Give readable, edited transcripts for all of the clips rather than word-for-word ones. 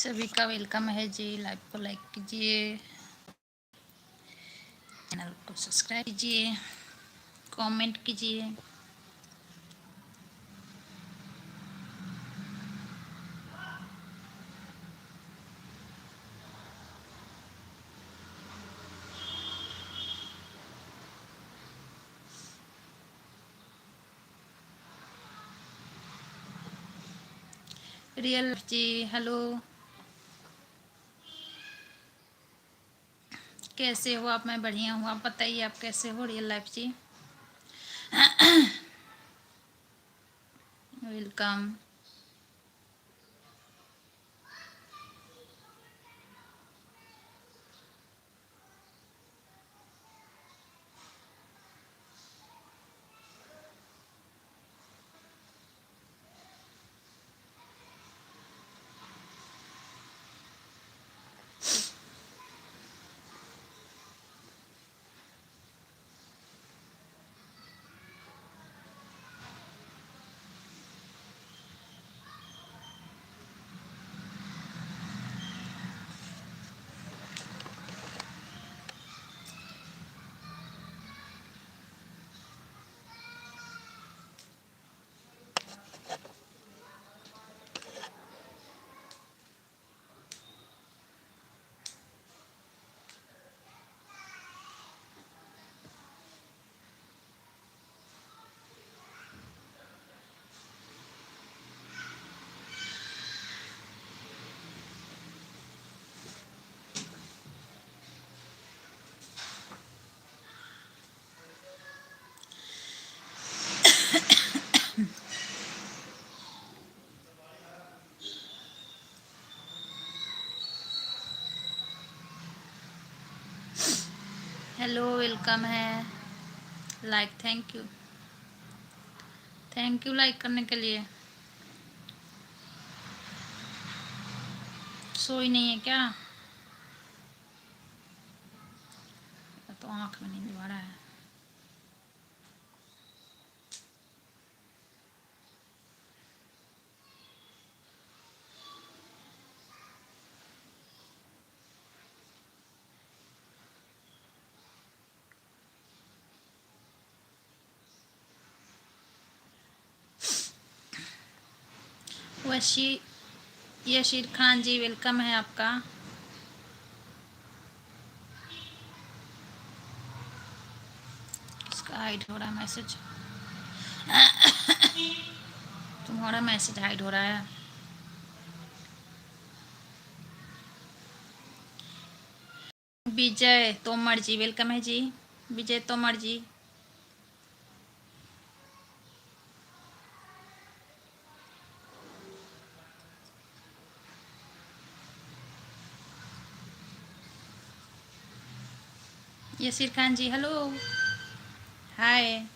सभी का वेलकम है जी। लाइव को लाइक कीजिए, चैनल को सब्सक्राइब कीजिए, कमेंट कीजिए। रियल जी हेलो, कैसे हो आप? मैं बढ़िया हूँ, आप बताइए आप कैसे हो? रियल लाइफ जी वेलकम। हेलो, वेलकम है। लाइक, थैंक यू लाइक करने के लिए। सोई नहीं है क्या? तो आँख में नींद आ रहा है। यशीर खान जी वेलकम है आपका। इसका हाइड हो रहा है मैसेज, तुम्हारा मैसेज हाइड हो रहा है। विजय तोमर जी वेलकम है जी। विजय तोमर जी, यशीर खान जी हेलो, हाय।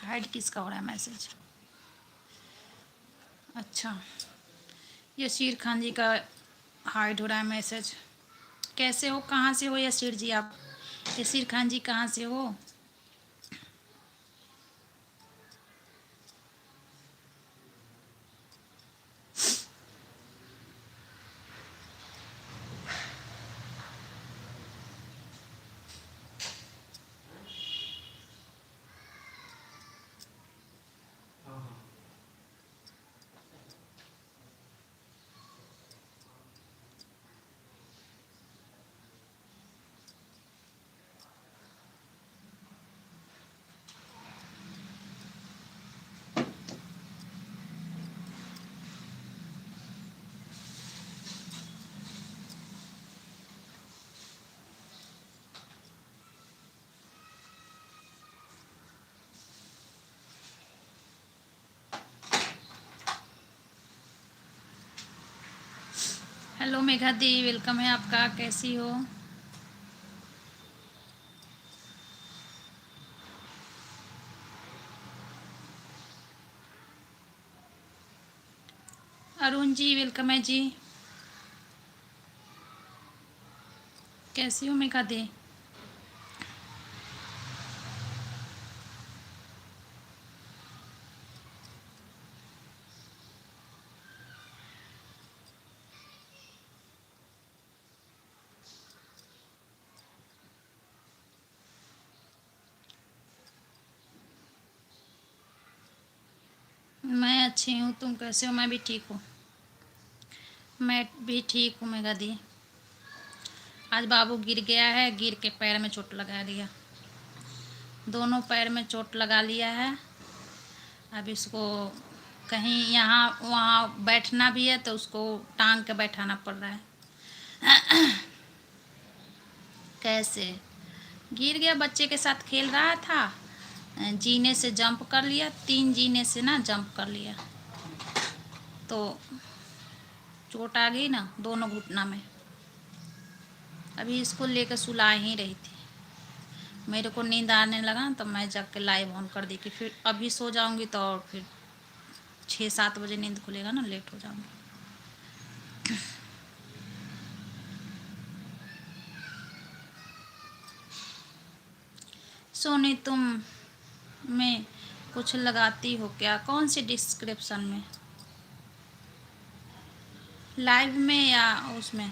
हाइड किसका हो रहा है मैसेज? अच्छा, यशीर खान जी का हाइड हो रहा है मैसेज। कैसे हो, कहाँ से हो यशीर जी आप? यशीर खान जी कहाँ से हो? हेलो मेघा दी, वेलकम है आपका। कैसी हो? अरुण जी वेलकम है जी। कैसी हो मेघा दे? मैं अच्छी हूँ, तुम कैसे हो? मैं भी ठीक हूँ। मैं भी ठीक हूँ मेघा दी। आज बाबू गिर गया है, गिर के पैर में चोट लगा लिया। दोनों पैर में चोट लगा लिया है। अब इसको कहीं यहाँ वहाँ बैठना भी है तो उसको टांग के बैठाना पड़ रहा है। कैसे गिर गया? बच्चे के साथ खेल रहा था, जीने से जंप कर लिया, 3 जीने से ना जंप कर लिया तो चोट आ गई ना दोनों घुटना में। अभी इसको लेकर सुला ही रही थी। मेरे को नींद आने लगा तो मैं जग के लाइव ऑन कर दी कि फिर अभी सो जाऊंगी तो और फिर 6-7 बजे नींद खुलेगा ना, लेट हो जाऊंगी। सोनी तुम में कुछ लगाती हो क्या? कौन सी डिस्क्रिप्शन में? लाइव में या उसमें?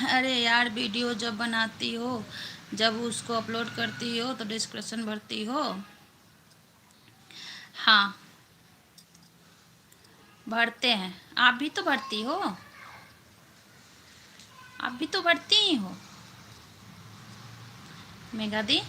अरे यार, वीडियो जब बनाती हो, जब उसको अपलोड करती हो तो डिस्क्रिप्शन भरती हो? हाँ, भरते हैं। आप भी तो भरती हो, आप भी तो भरती ही हो मेघा दी।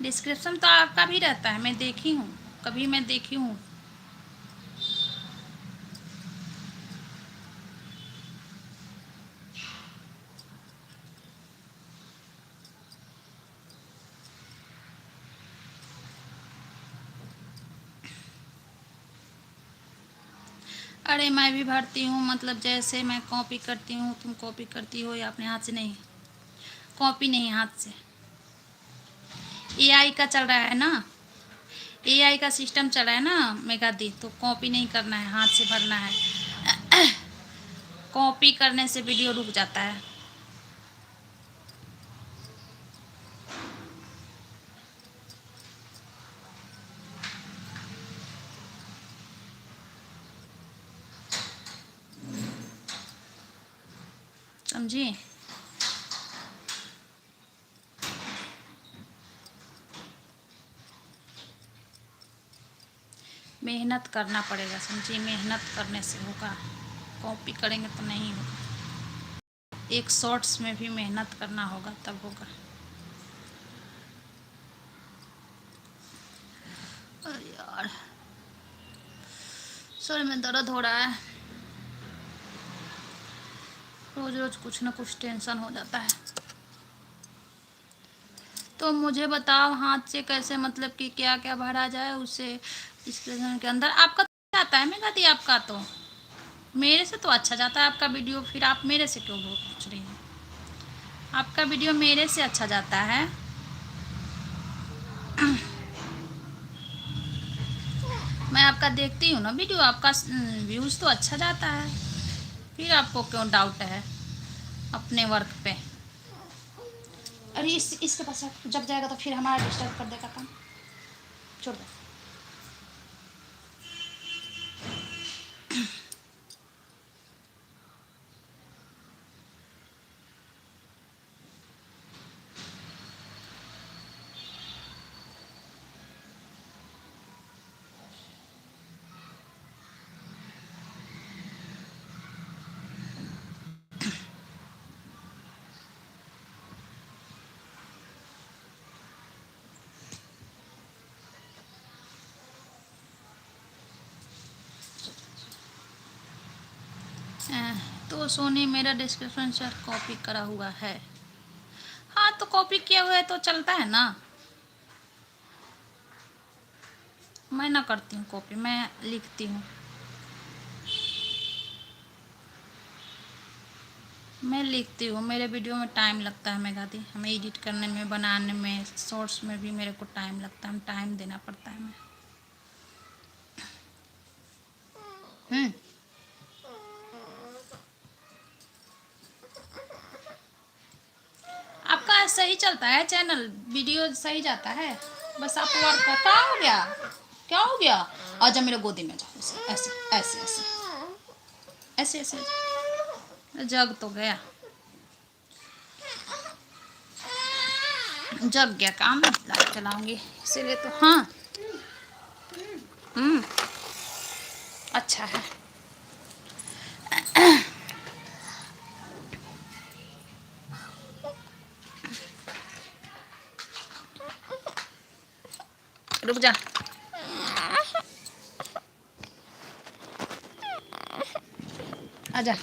डिस्क्रिप्शन तो आपका भी रहता है, मैं देखी हूँ, कभी मैं देखी हूँ। अरे मैं भी भरती हूँ, मतलब जैसे मैं कॉपी करती हूँ, तुम कॉपी करती हो या अपने हाथ से? नहीं, कॉपी नहीं, हाथ से। एआई का चल रहा है ना, एआई का सिस्टम चल रहा है ना मेघा दी, तो कॉपी नहीं करना है, हाथ से भरना है। कॉपी करने से वीडियो रुक जाता है। समझी? मेहनत करना पड़ेगा, समझी? मेहनत करने से होगा, कॉपी करेंगे तो नहीं होगा। एक शॉर्ट्स में भी मेहनत करना होगा तब होगा। अरे यार, सर में दर्द हो रहा है। रोज रोज कुछ ना कुछ टेंशन हो जाता है। तो मुझे बताओ, हाथ से कैसे, मतलब कि क्या क्या भरा जाए उसे डिस्क्रिप्शन के अंदर? आपका तो आता है मेघा दी, आपका तो मेरे से तो अच्छा जाता है आपका वीडियो, फिर आप मेरे से क्यों पूछ रही हैं? आपका वीडियो मेरे से अच्छा जाता है। मैं आपका देखती हूँ ना वीडियो, आपका व्यूज़ तो अच्छा जाता है, फिर आपको क्यों डाउट है अपने वर्क पे? अरे इसके पास जब जाएगा तो फिर हमारा डिस्टर्ब कर देगा काम, छोड़ दो। तो सोनी मेरा डिस्क्रिप्शन सर कॉपी करा हुआ है। हाँ तो कॉपी किया हुआ है तो चलता है ना। मैं ना करती हूँ कॉपी, मैं लिखती हूँ। मैं लिखती हूँ। मेरे वीडियो में टाइम लगता है मेघा दी, हमें एडिट करने में, बनाने में, शॉर्ट्स में भी मेरे को टाइम लगता है, टाइम देना पड़ता है हमें। आपका सही चलता है चैनल, वीडियो सही जाता है, बस आप वर्क का। क्या हो गया, क्या हो गया? आजा मेरे गोदी में जाओ। ऐसे ऐसे ऐसे ऐसे ऐसे ऐसे। जग तो गया, जग गया काम, लाइट चलाऊंगी इसीलिए तो। हाँ अच्छा है। रुक जा। आजा।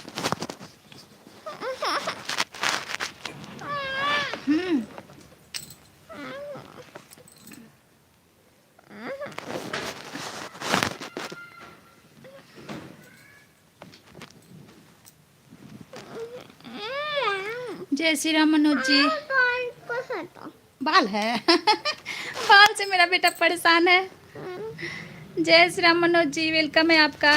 जय श्री राम मनोज जी। बाल है बाल से मेरा बेटा परेशान है। जय श्री राम मनोज जी, वेलकम है आपका।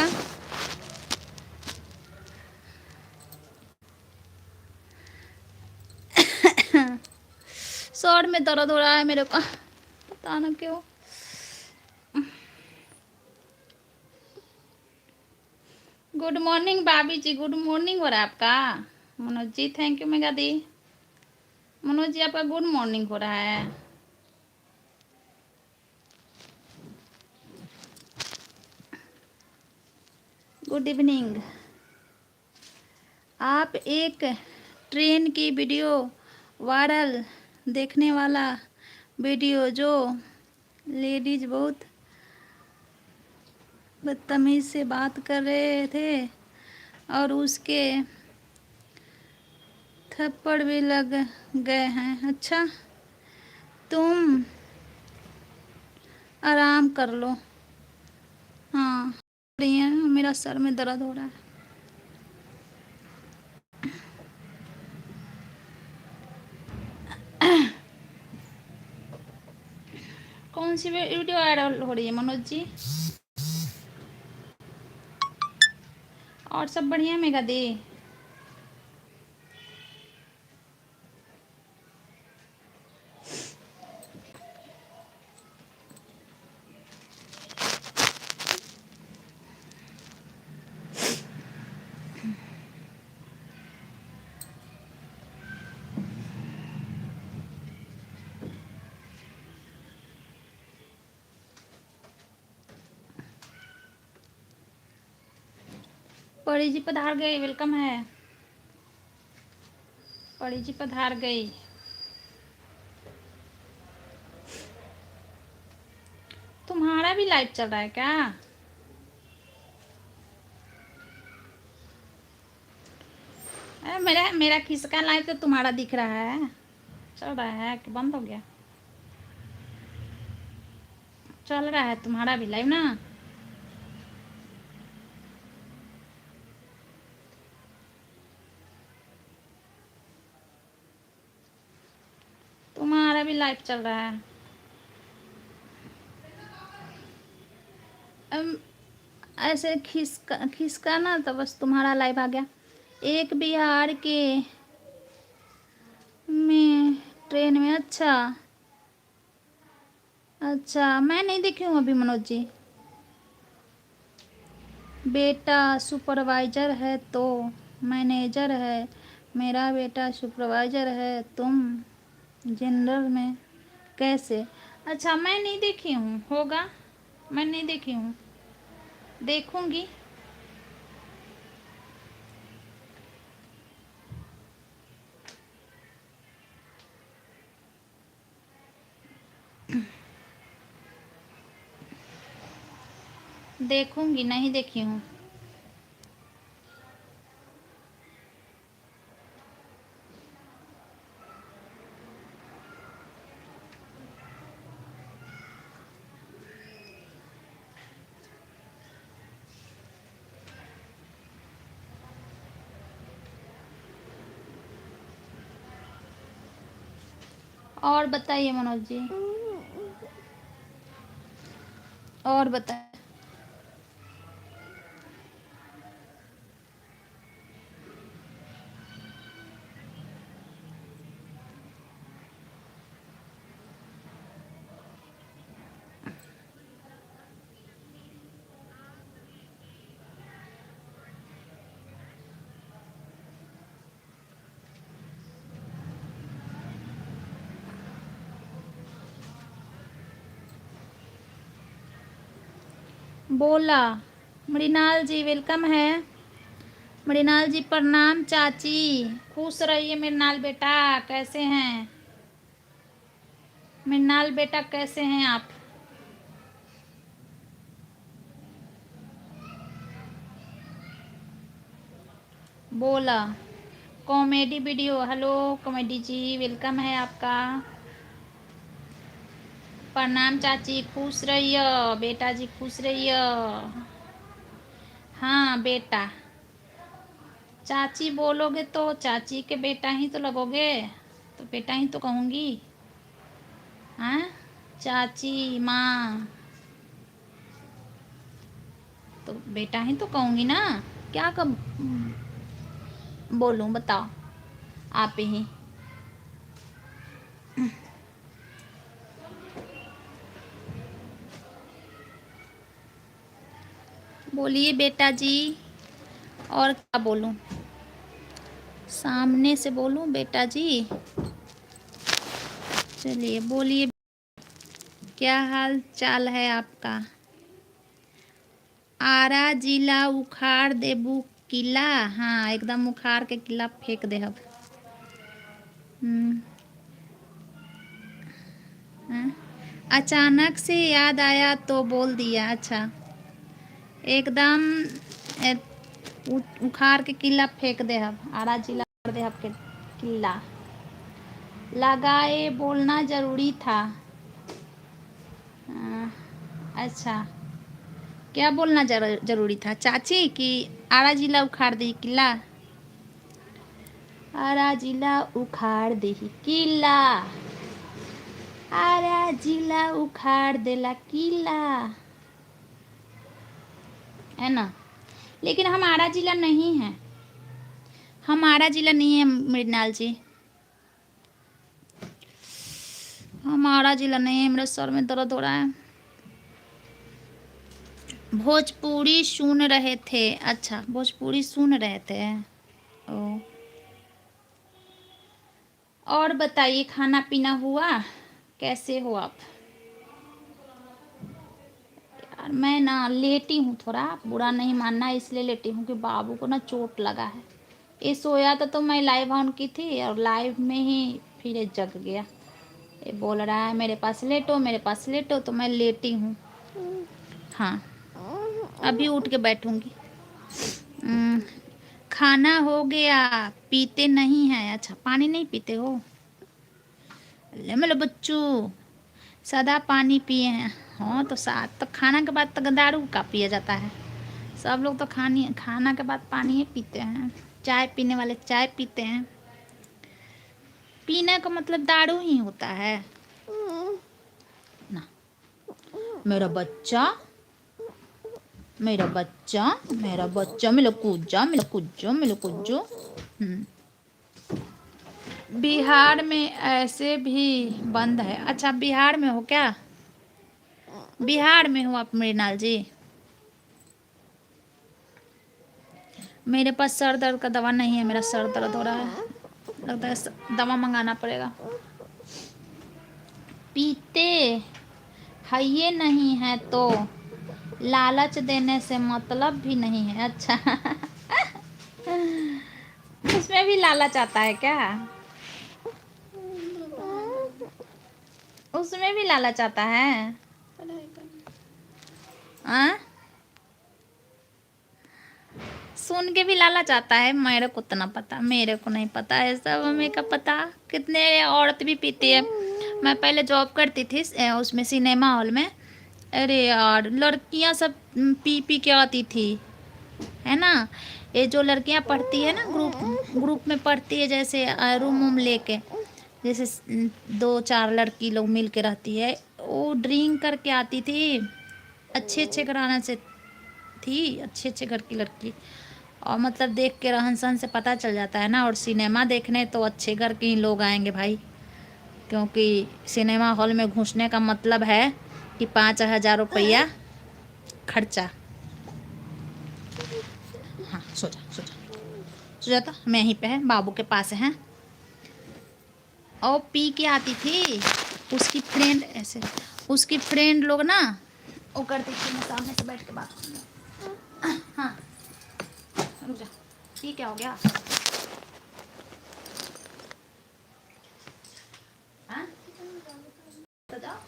सर में दर्द हो रहा है मेरे को, पता ना क्यों। गुड मॉर्निंग भाभी जी, गुड मॉर्निंग हो रहा है आपका। Manoj ji thank you mega दी। मनोज जी आपका गुड मॉर्निंग हो रहा है। Good evening. आप एक ट्रेन की वीडियो वायरल देखने वाला वीडियो जो लेडीज बहुत बदतमीज से बात कर रहे थे और उसके थप्पड़ भी लग गए हैं। अच्छा तुम आराम कर लो। हाँ रही है, मेरा सर में दर्द हो रहा है। कौन सी वीडियो वायरल हो रही है मनोज जी? और सब बढ़िया मेगा दी। परी जी पधार गई, वेलकम है। परी जी पधार गई। तुम्हारा भी लाइट चल रहा है क्या? अरे मेरा मेरा किसका लाइट तो तुम्हारा दिख रहा है, चल रहा है कि बंद हो गया? चल रहा है तुम्हारा भी लाइव ना। तुम्हारा भी लाइट चल रहा है। अम, ऐसे खिसका खिसका ना तो बस तुम्हारा लाइव आ गया। एक बिहार के में ट्रेन में। अच्छा अच्छा, मैं नहीं देखी हूँ अभी मनोज जी। बेटा सुपरवाइजर है तो मैनेजर है, मेरा बेटा सुपरवाइजर है, तुम जनरल में कैसे? अच्छा मैं नहीं देखी हूँ, होगा, मैं नहीं देखी हूँ, देखूंगी। देखूंगी, नहीं देखी हूँ। और बताइए मनोज जी, और बताइए। बोला मृणाल जी वेलकम है। मृणाल जी प्रणाम चाची, खुश रहिए मृणाल बेटा। कैसे हैं मृणाल बेटा, कैसे हैं आप? बोला कॉमेडी वीडियो, हेलो कॉमेडी जी वेलकम है आपका। प्रणाम चाची, खुश रहिए बेटा जी, खुश रहिए। हाँ बेटा, चाची बोलोगे तो चाची के बेटा ही तो लगोगे, तो बेटा ही तो कहूँगी। हाँ चाची माँ, तो बेटा ही तो कहूँगी ना। क्या कब बोलूँ बताओ, आप ही। बोलिए बेटा जी, और क्या बोलूँ, सामने से बोलूँ बेटा जी? चलिए बोलिए, क्या हाल चाल है आपका? आरा जिला उखाड़ देबू किला, हाँ एकदम उखाड़ के किला फेंक दे अब। हाँ? अचानक से याद आया तो बोल दिया, अच्छा एकदम ए, उखाड़ के किला फेंक दे अब, आरा जिला उखाड़ दे अब के किला। लगाए बोलना जरूरी था। अच्छा, क्या बोलना जरूरी था चाची कि आरा जिला उखाड़ दे किला? आरा जिला उखाड़ दे किला, आरा जिला उखाड़ देला किला, है ना? लेकिन हम आरा जिला नहीं है, हम आरा जिला नहीं है मृणाल जी, हम आरा जिला नहीं है। मेरे सर में दर्द हो रहा है। भोजपुरी सुन रहे थे, अच्छा भोजपुरी सुन रहे थे। ओ, और बताइए खाना पीना हुआ, कैसे हो आप? यार मैं ना लेटी हूँ, थोड़ा बुरा नहीं मानना, इसलिए लेटी हूँ कि बाबू को ना चोट लगा है। ये सोया था तो मैं लाइव ऑन की थी और लाइव में ही फिर ये जग गया। ये बोल रहा है मेरे पास लेटो मेरे पास लेटो, तो मैं लेटी हूँ। हाँ अभी उठ के बैठूंगी। खाना हो गया, पीते नहीं हैं? अच्छा पानी नहीं पीते हो? ले मेरे बच्चू, सदा पानी पिए हैं। हाँ तो साथ तो खाना के बाद तो दारू का पिया जाता है। सब लोग तो खाना के बाद पानी ही पीते हैं। चाय पीने वाले चाय पीते हैं। पीने का मतलब दारू ही होता है ना। मेरा बच्चा, मेरा बच्चा, मेरा बच्चा, मिलो कुज्जा, मिलो कुज्जो, मिलो कुज्जो। बिहार में ऐसे भी बंद है? अच्छा बिहार में हो क्या? बिहार में हो आप मृणाल जी? मेरे पास सर दर्द का दवा नहीं है, मेरा सर दर्द हो रहा है, लगता है दवा मंगाना पड़ेगा। पीते है ये नहीं है तो लालच देने से मतलब भी नहीं है। अच्छा उसमें भी लालच आता है क्या? उसमें भी लालच आता है? आ? सुन के भी लालच आता है? मेरे को तो ना पता, मेरे को नहीं पता है सब, हमें का पता। कितने औरत भी पीती है। मैं पहले जॉब करती थी उसमें सिनेमा हॉल में, अरे यार लड़कियां सब पी पी के आती थी, है ना। ये जो लड़कियां पढ़ती है ना, ग्रुप ग्रुप में पढ़ती है जैसे रूम वूम लेके, जैसे 2-4 लड़की लोग मिल के रहती है, वो ड्रिंक करके आती थी, अच्छे अच्छे घराने से थी, अच्छे अच्छे घर की लड़की। और मतलब देख के रहन सहन से पता चल जाता है ना। और सिनेमा देखने तो अच्छे घर के ही लोग आएंगे भाई, क्योंकि सिनेमा हॉल में घुसने का मतलब है कि 5,000 रुपया खर्चा। हाँ सो जा सो जा सो जाता, हम यहीं पे है, बाबू के पास है। और पी के आती थी, उसकी फ्रेंड ऐसे, उसकी फ्रेंड लोग ना वो करती थी, मैं सामने से बैठ के बात करूँगा। हाँ रुक जा, ये क्या हो गया? हाँ तो जाओ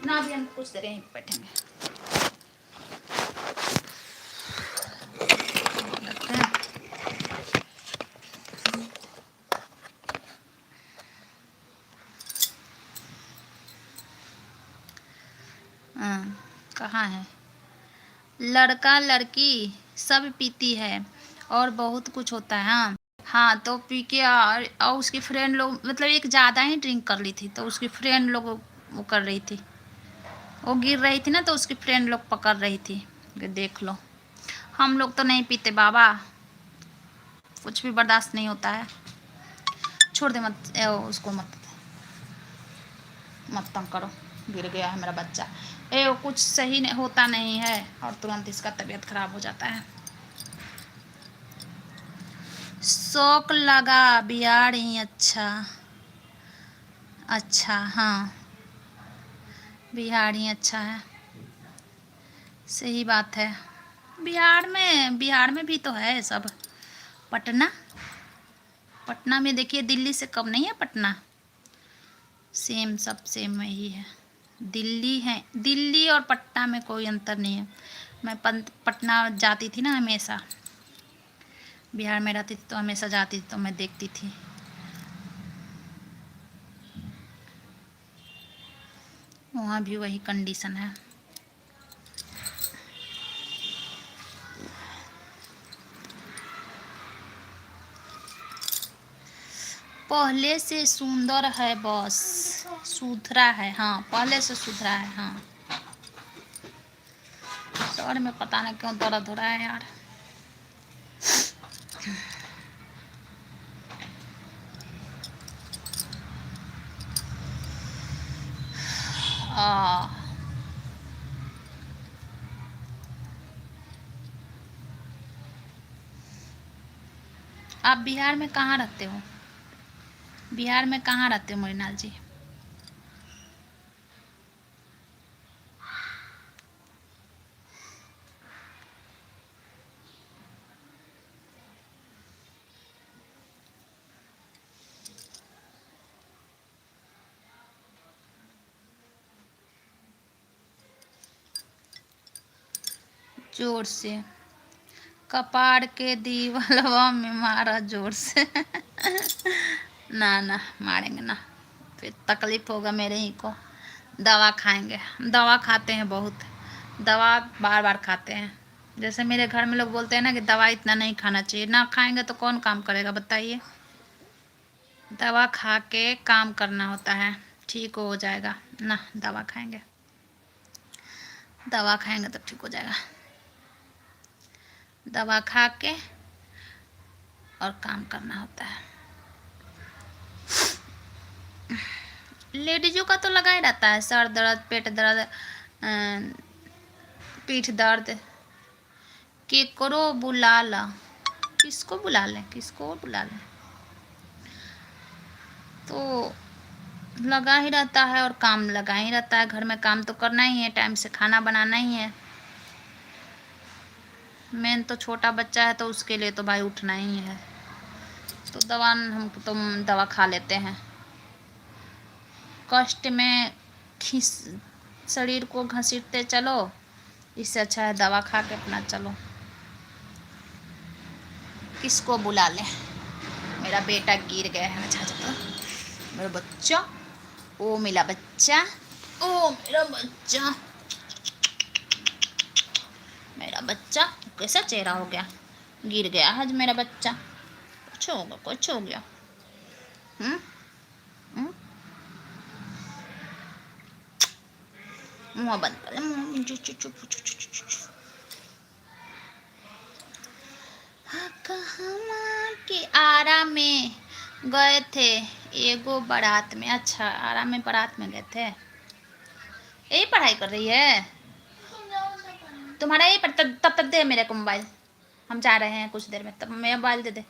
ना, अभी हम कुछ देर यहीं बैठेंगे। हाँ कहाँ है? लड़का लड़की सब पीती है और बहुत कुछ होता है। हाँ हाँ, तो पी के और उसकी फ्रेंड लोग, मतलब एक ज़्यादा ही ड्रिंक कर ली थी, तो उसकी फ्रेंड लोग वो कर रही थी, वो गिर रही थी ना, तो उसकी फ्रेंड लोग पकड़ रही थी कि देख लो। हम लोग तो नहीं पीते बाबा, कुछ भी बर्दाश्त नहीं होता है। छोड़ दे मत, उसको मत मत तंग करो। गिर गया है मेरा बच्चा, वो कुछ सही नहीं होता नहीं है और तुरंत इसका तबीयत खराब हो जाता है। शौक लगा बिहार ही अच्छा। अच्छा हाँ, बिहार ही अच्छा है, सही बात है। बिहार में भी तो है सब। पटना, पटना में देखिए, दिल्ली से कम नहीं है पटना, सेम सब सेम में ही है। दिल्ली है, दिल्ली और पटना में कोई अंतर नहीं है। मैं पटना जाती थी ना हमेशा, बिहार में रहती थी तो हमेशा जाती थी, तो मैं देखती थी। वहाँ भी वही कंडीशन है। पहले से सुंदर है बस, सुथरा है। हाँ पहले से सुथरा है। हाँ सर में पता नहीं क्यों दर्द हो रहा है यार। आप बिहार में कहाँ रहते हो? बिहार में कहाँ रहते हो मृणाल जी? जोर से कपाड़ के दीवालवा में मारा जोर से। ना ना मारेंगे ना, फिर तकलीफ होगा मेरे ही को। दवा खाएंगे, दवा खाते हैं बहुत, दवा बार बार खाते हैं। जैसे मेरे घर में लोग बोलते हैं ना कि दवा इतना नहीं खाना चाहिए, ना खाएंगे तो कौन काम करेगा बताइए। दवा खा के काम करना होता है, ठीक हो जाएगा ना। दवा खाएंगे, दवा खाएंगे तो ठीक हो जाएगा। दवा खा के और काम करना होता है। लेडीजों का तो लगा ही रहता है, सर दर्द, पेट दर्द, पीठ दर्द। केकरो बुला ला, किसको बुला लें, किसको बुला लें, तो लगा ही रहता है और काम लगा ही रहता है। घर में काम तो करना ही है, टाइम से खाना बनाना ही है। मेन तो छोटा बच्चा है तो उसके लिए तो भाई उठना ही है, तो दवा हम तो दवा खा लेते हैं। कष्ट में खींच शरीर को घसीटते चलो, इससे अच्छा है दवा खा के अपना चलो। किसको बुला लें, मेरा बेटा गिर गया है। अच्छा तो मेरा बच्चा, ओ मेरा बच्चा, ओ मेरा बच्चा, मेरा बच्चा कैसा चेहरा हो गया, गिर गया आज मेरा बच्चा। कुछ होगा, कुछ हो गया। मुँह बंद कर ले। चुप चुप चुप चुप चुप चुप चुप। कहाँ के आरा में गए थे एगो बारात में। अच्छा, आरा में बारात में गए थे। यही पढ़ाई कर रही है तुम्हारा? यही पर तब तब दे मेरे को मोबाइल, हम जा रहे हैं कुछ देर में, तब मैं मोबाइल दे दे।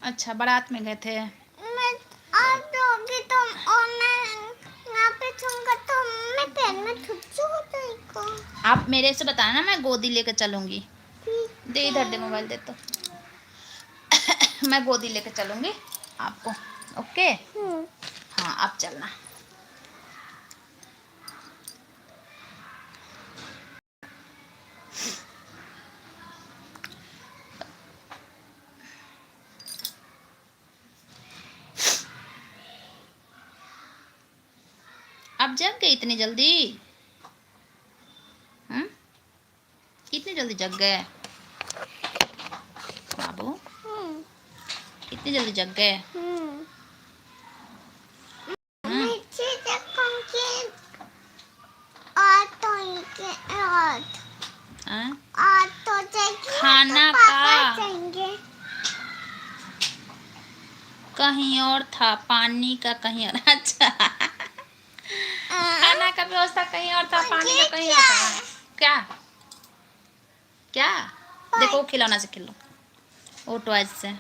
अच्छा, बारात में गए थे। मैं आप दोगे तो और मैं यहाँ पे छूंगा तो मैं पैर में थुच्चू हो जाएगा। आप मेरे से बताना ना, मैं गोदी लेके चलूंगी। दे इधर दे मोबाइल दे तो। मैं गोदी लेके चलूंगी आपको। ओके। हाँ, आप चलना। आप जग गए इतनी जल्दी? इतनी जल्दी जग गए बाबू? इतनी जल्दी जग गए? खाना का कहीं और था, पानी का कहीं और। अच्छा, खाना का व्यवस्था कहीं और था, पानी का कहीं और था। क्या क्या? देखो खिलौना से खिलो, वो टॉयज से।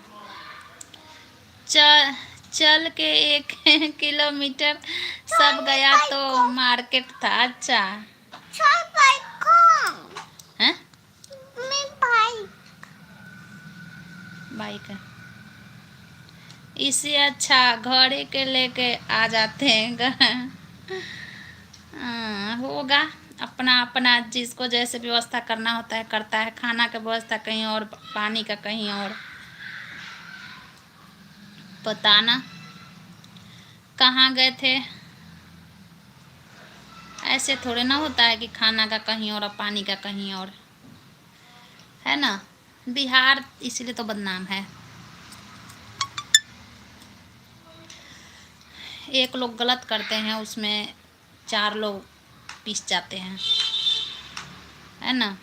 चल के 1 किलोमीटर सब गया तो मार्केट था। अच्छा, हैं? बाइक है, इससे अच्छा घोड़े के लेके आ जाते हैं। होगा, अपना अपना जिसको जैसे व्यवस्था करना होता है करता है। खाना का व्यवस्था कहीं और, पानी का कहीं और। पता ना कहाँ गए थे। ऐसे थोड़े ना होता है कि खाना का कहीं और पानी का कहीं और, है ना। बिहार इसीलिए तो बदनाम है। एक लोग गलत करते हैं, उसमें 4 लोग पिस जाते हैं, है ना।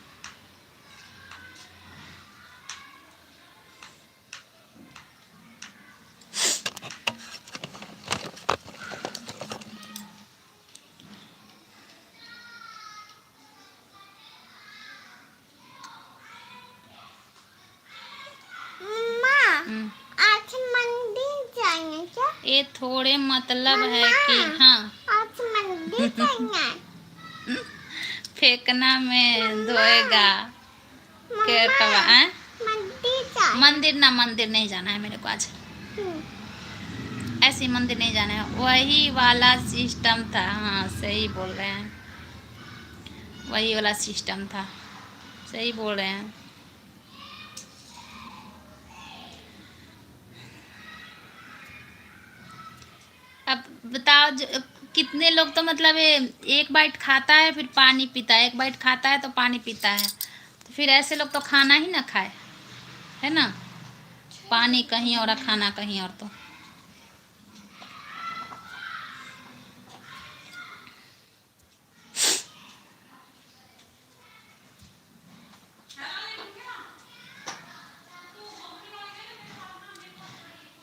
आज मंदिर जाएंगे क्या? ये थोड़े मतलब है कि हाँ, आज मंदिर जाएंगे। फेंकना में धोएगा केरटवा। मंदिर नहीं जाना है मेरे को आज। ऐसी मंदिर नहीं जाना है, वही वाला सिस्टम था। हाँ, सही बोल रहे हैं, वही वाला सिस्टम था, सही बोल रहे हैं। अब बताओ, कितने लोग तो मतलब एक बाइट खाता है फिर पानी पीता है, एक बाइट खाता है तो पानी पीता है। तो फिर ऐसे लोग तो खाना ही ना खाए, है ना। पानी कहीं और, खाना कहीं और।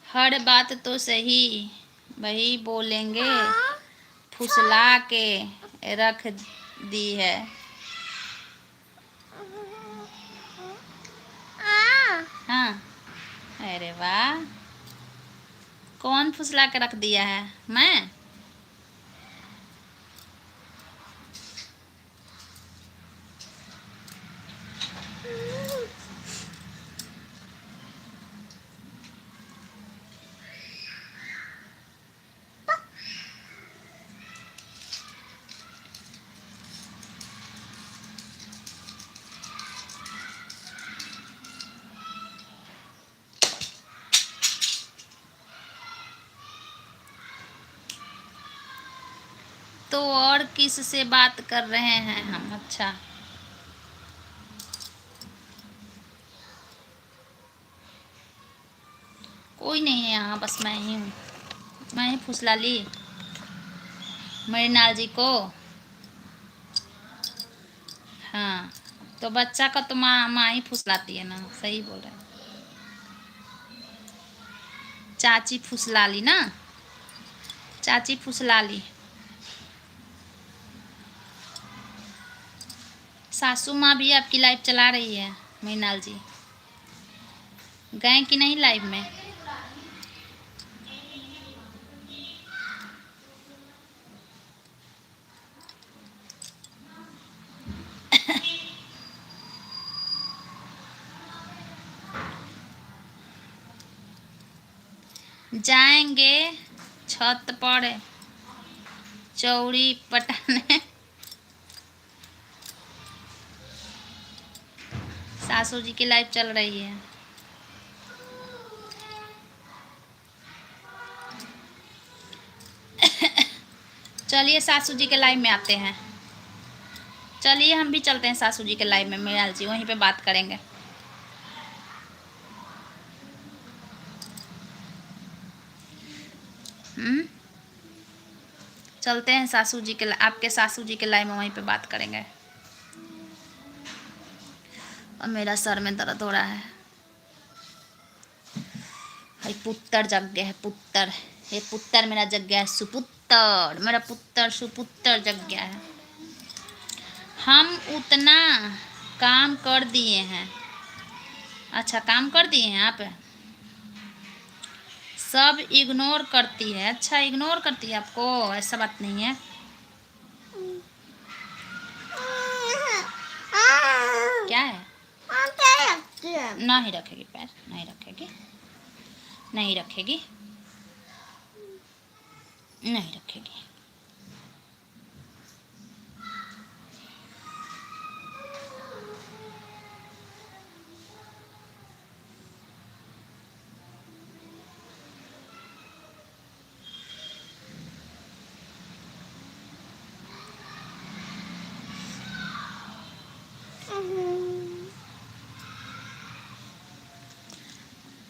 हर बात तो सही वही बोलेंगे, फुसला के रख दी है। हाँ, अरे वाह, कौन फुसला के रख दिया है? मैं? तो और किस से बात कर रहे हैं हम? अच्छा, कोई नहीं है यहाँ, बस मैं ही हूँ। मैं ही फुसला ली मृणाल जी को। हाँ, तो बच्चा का तो माँ माँ ही फुसलाती है ना, सही बोल रहे हैं। चाची फुसला ली ना, चाची फुसला ली। सासू माँ भी आपकी लाइव चला रही है मीनाल जी, गए कि नहीं लाइव में? जाएंगे छत पर चौड़ी पटाने। सासू जी की लाइव चल रही है। चलिए सासू जी के लाइव में आते हैं, चलिए हम भी चलते हैं सासू जी के लाइव में मीनाल जी, वहीं पे बात करेंगे। चलते हैं सासू जी के, आपके सासू जी के लाइव में, वहीं पे बात करेंगे। और मेरा सर में दर्द हो रहा है। भाई पुत्तर जग गया है, पुत्तर, ये पुत्तर मेरा जग गया है, सुपुत्तर, मेरा पुत्तर सुपुत्तर जग गया है। हम उतना काम कर दिए हैं। अच्छा, काम कर दिए हैं आप? सब इग्नोर करती है। अच्छा, इग्नोर करती है आपको, ऐसा बात नहीं है। क्या है? नहीं रखेगी पैर, नहीं रखेगी, नहीं रखेगी, नहीं रखेगी।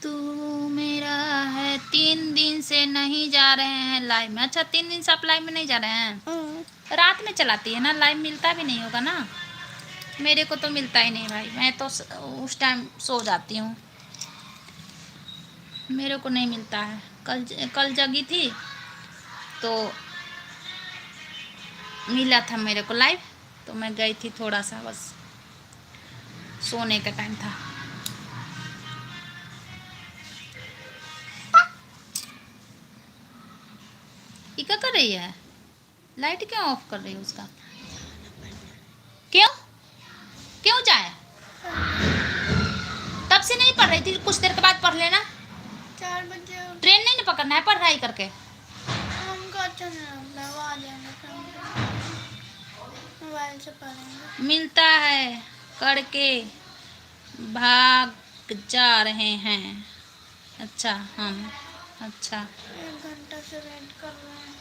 तू मेरा है। 3 दिन से नहीं जा रहे हैं लाइव में। अच्छा, 3 दिन से आप लाइव में नहीं जा रहे हैं? रात में चलाती है ना लाइव, मिलता भी नहीं होगा ना। मेरे को तो मिलता ही नहीं भाई, मैं तो उस टाइम सो जाती हूँ, मेरे को नहीं मिलता है। कल जगी थी तो मिला था मेरे को लाइव, तो मैं गई थी, थोड़ा सा बस सोने का टाइम था। ये क्या कर रही है? लाइट क्यों ऑफ कर रही है उसका? क्यों क्यों जाए? तब से नहीं पढ़ रही थी, कुछ देर के बाद पढ़ लेना। 4 बजे ट्रेन नहीं ना पकड़ना है पढ़ाई करके। हमको अच्छा नहीं लगता, वो आ जाएंगे, मोबाइल से पढ़ेंगे। मिलता है करके भाग जा रहे हैं। अच्छा, हम अच्छा 1 घंटा से वेट कर रहे हैं,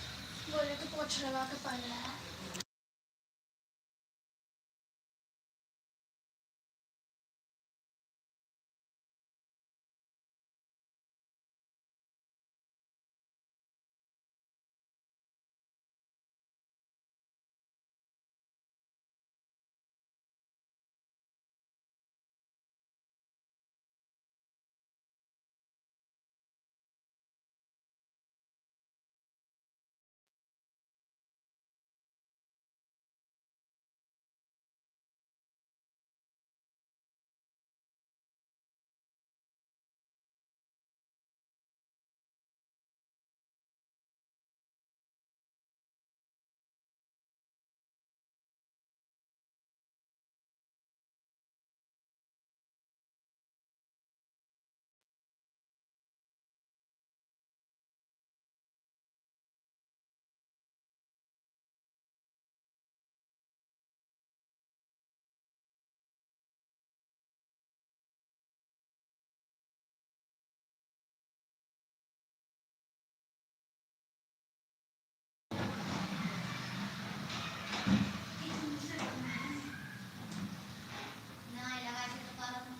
बोले तो पोछ लगा के पढ़ रहे हैं।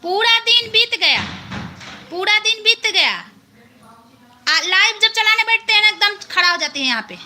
पूरा दिन बीत गया, पूरा दिन बीत गया। लाइव जब चलाने बैठते हैं ना, एकदम खड़ा हो जाते हैं यहाँ पे।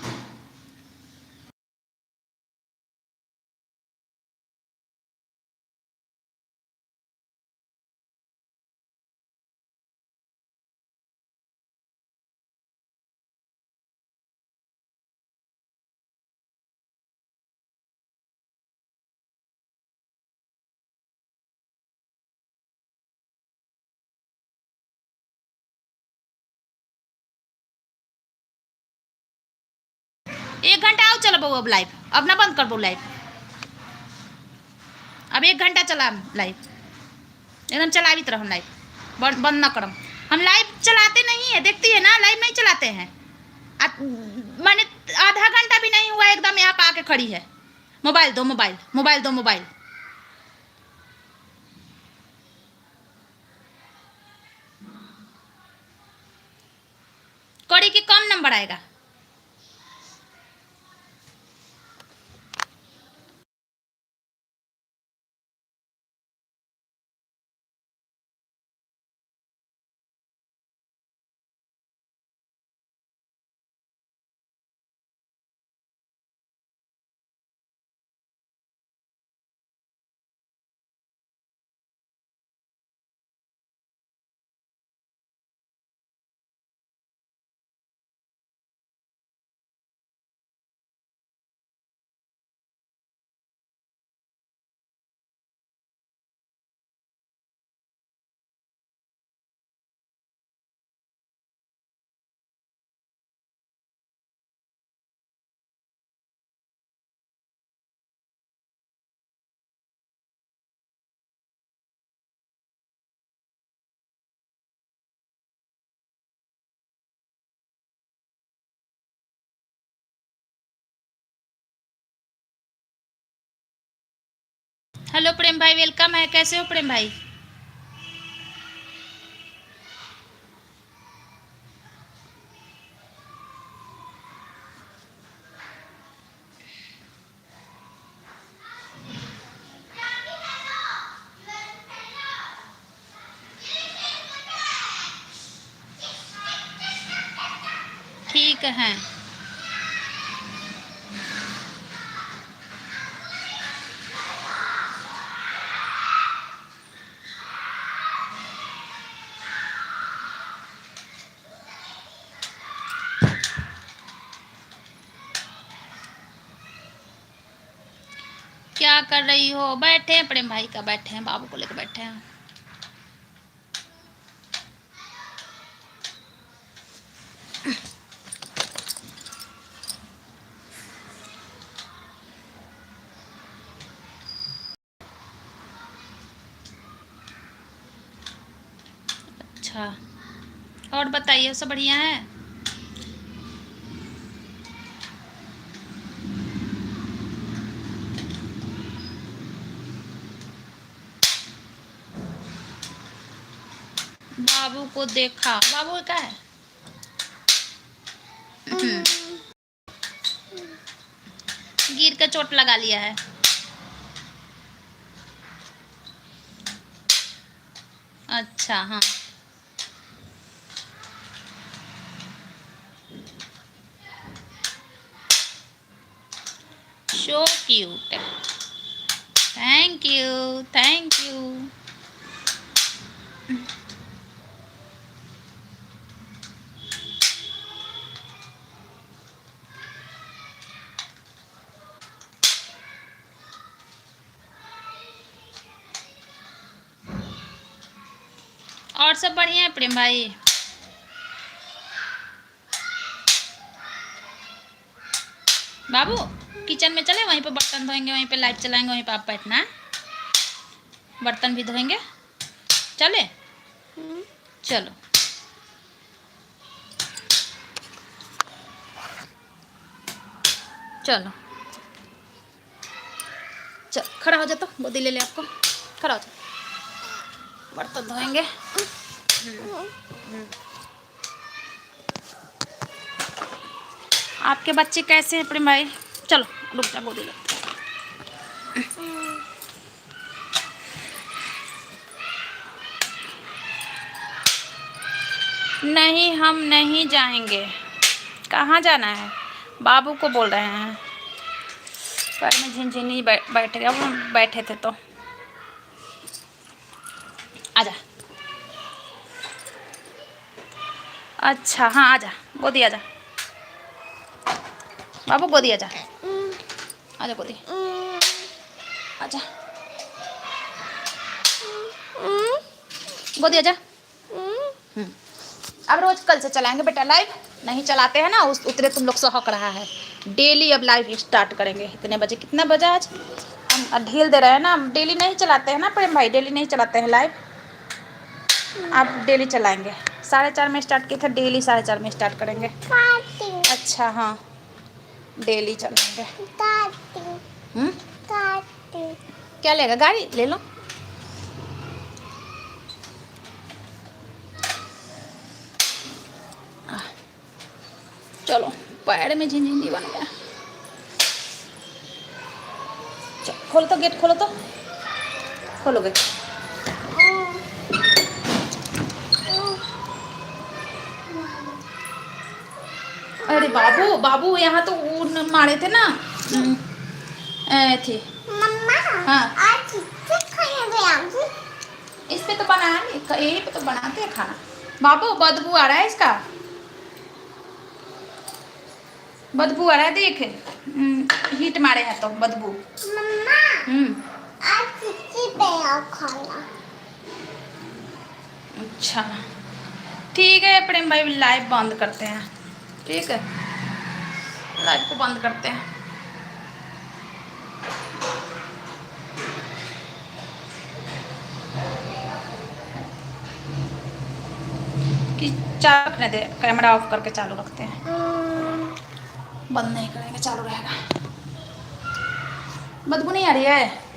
1 घंटा आओ चलो बहू अब लाइव, अब ना बंद कर बो लाइव, अब 1 घंटा चला लाइव, एकदम चलावित रहो लाइव, बंद ना करम। हम लाइव चलाते नहीं है, देखती है ना, लाइव नहीं चलाते हैं। मैंने आधा घंटा भी नहीं हुआ एकदम यहाँ पे आके खड़ी है। मोबाइल दो, मोबाइल, मोबाइल दो, मोबाइल। कड़ी की कम नंबर आएगा। हेलो प्रेम भाई, वेलकम है। कैसे हो प्रेम भाई? ठीक है। क्या कर रही हो? बैठे हैं प्रेम भाई का, बैठे हैं, बाबू को लेकर बैठे हैं। अच्छा, और बताइए, सब बढ़िया है? बाबू को देखा, बाबू क्या है? गिर के चोट लगा लिया है। अच्छा, हाँ। So cute, thank you, thank you. और सब बढ़िया है प्रेम भाई? बाबू किचन में चले, वहीं पे बर्तन धोएंगे, वहीं पे लाइट चलाएंगे, वहीं पे आप बैठना है, बर्तन भी धोएंगे। चले? चलो। चलो, चल खड़ा हो जा, तो गोदी ले ले आपको, खड़ा हो जा, बर्तन धोएंगे। आपके बच्चे कैसे हैं प्रेम भाई? चलो रुक जा, गोदी ले। नहीं, हम नहीं जाएंगे। कहाँ जाना है? बाबू को बोल रहे हैं। पैर में झिनझिनी बैठ गया, वो बैठे थे तो। आजा। अच्छा, हाँ आजा, गोदी आजा बाबू, गोदी आजा, आजा गोदी, आजा गोदी आजा। अब रोज कल से चलाएंगे बेटा लाइव, नहीं चलाते हैं ना उस उतने तुम लोग से हक रहा है। डेली अब लाइव स्टार्ट करेंगे। इतने बजे, कितना बजा आज, हम ढील दे रहे हैं ना, डेली नहीं चलाते हैं ना प्रेम भाई, डेली नहीं चलाते हैं लाइव, अब डेली चलाएंगे। 4:30 में स्टार्ट किए थे, डेली 4:30 में स्टार्ट करेंगे। अच्छा हाँ, डेली चलाएंगे। क्या लेगा, गाड़ी ले लो। चलो, पैर में झिनझिनी बन गया। चलो खोलो तो गेट, खोलो तो, खोलो गेट। अरे बाबू बाबू, यहाँ तो मारे थे ना थे। मम्मा हाँ, आज खाने इस पे तो बनाएंगे, यही पे तो बनाते हैं खाना। बाबू बदबू आ रहा है इसका, बदबू आ रहा है देख, हीट मारे हैं तो बदबू। मम्मा आज चिप्सी पे खाना। अच्छा ठीक है प्रेम भाई, लाइव बंद करते हैं, ठीक है, लाइव को बंद करते हैं। कि चालू रखने दे, कैमरा ऑफ करके चालू रखते हैं, बंद नहीं करेंगे, चालू रहेगा। बदबू नहीं आ रही है?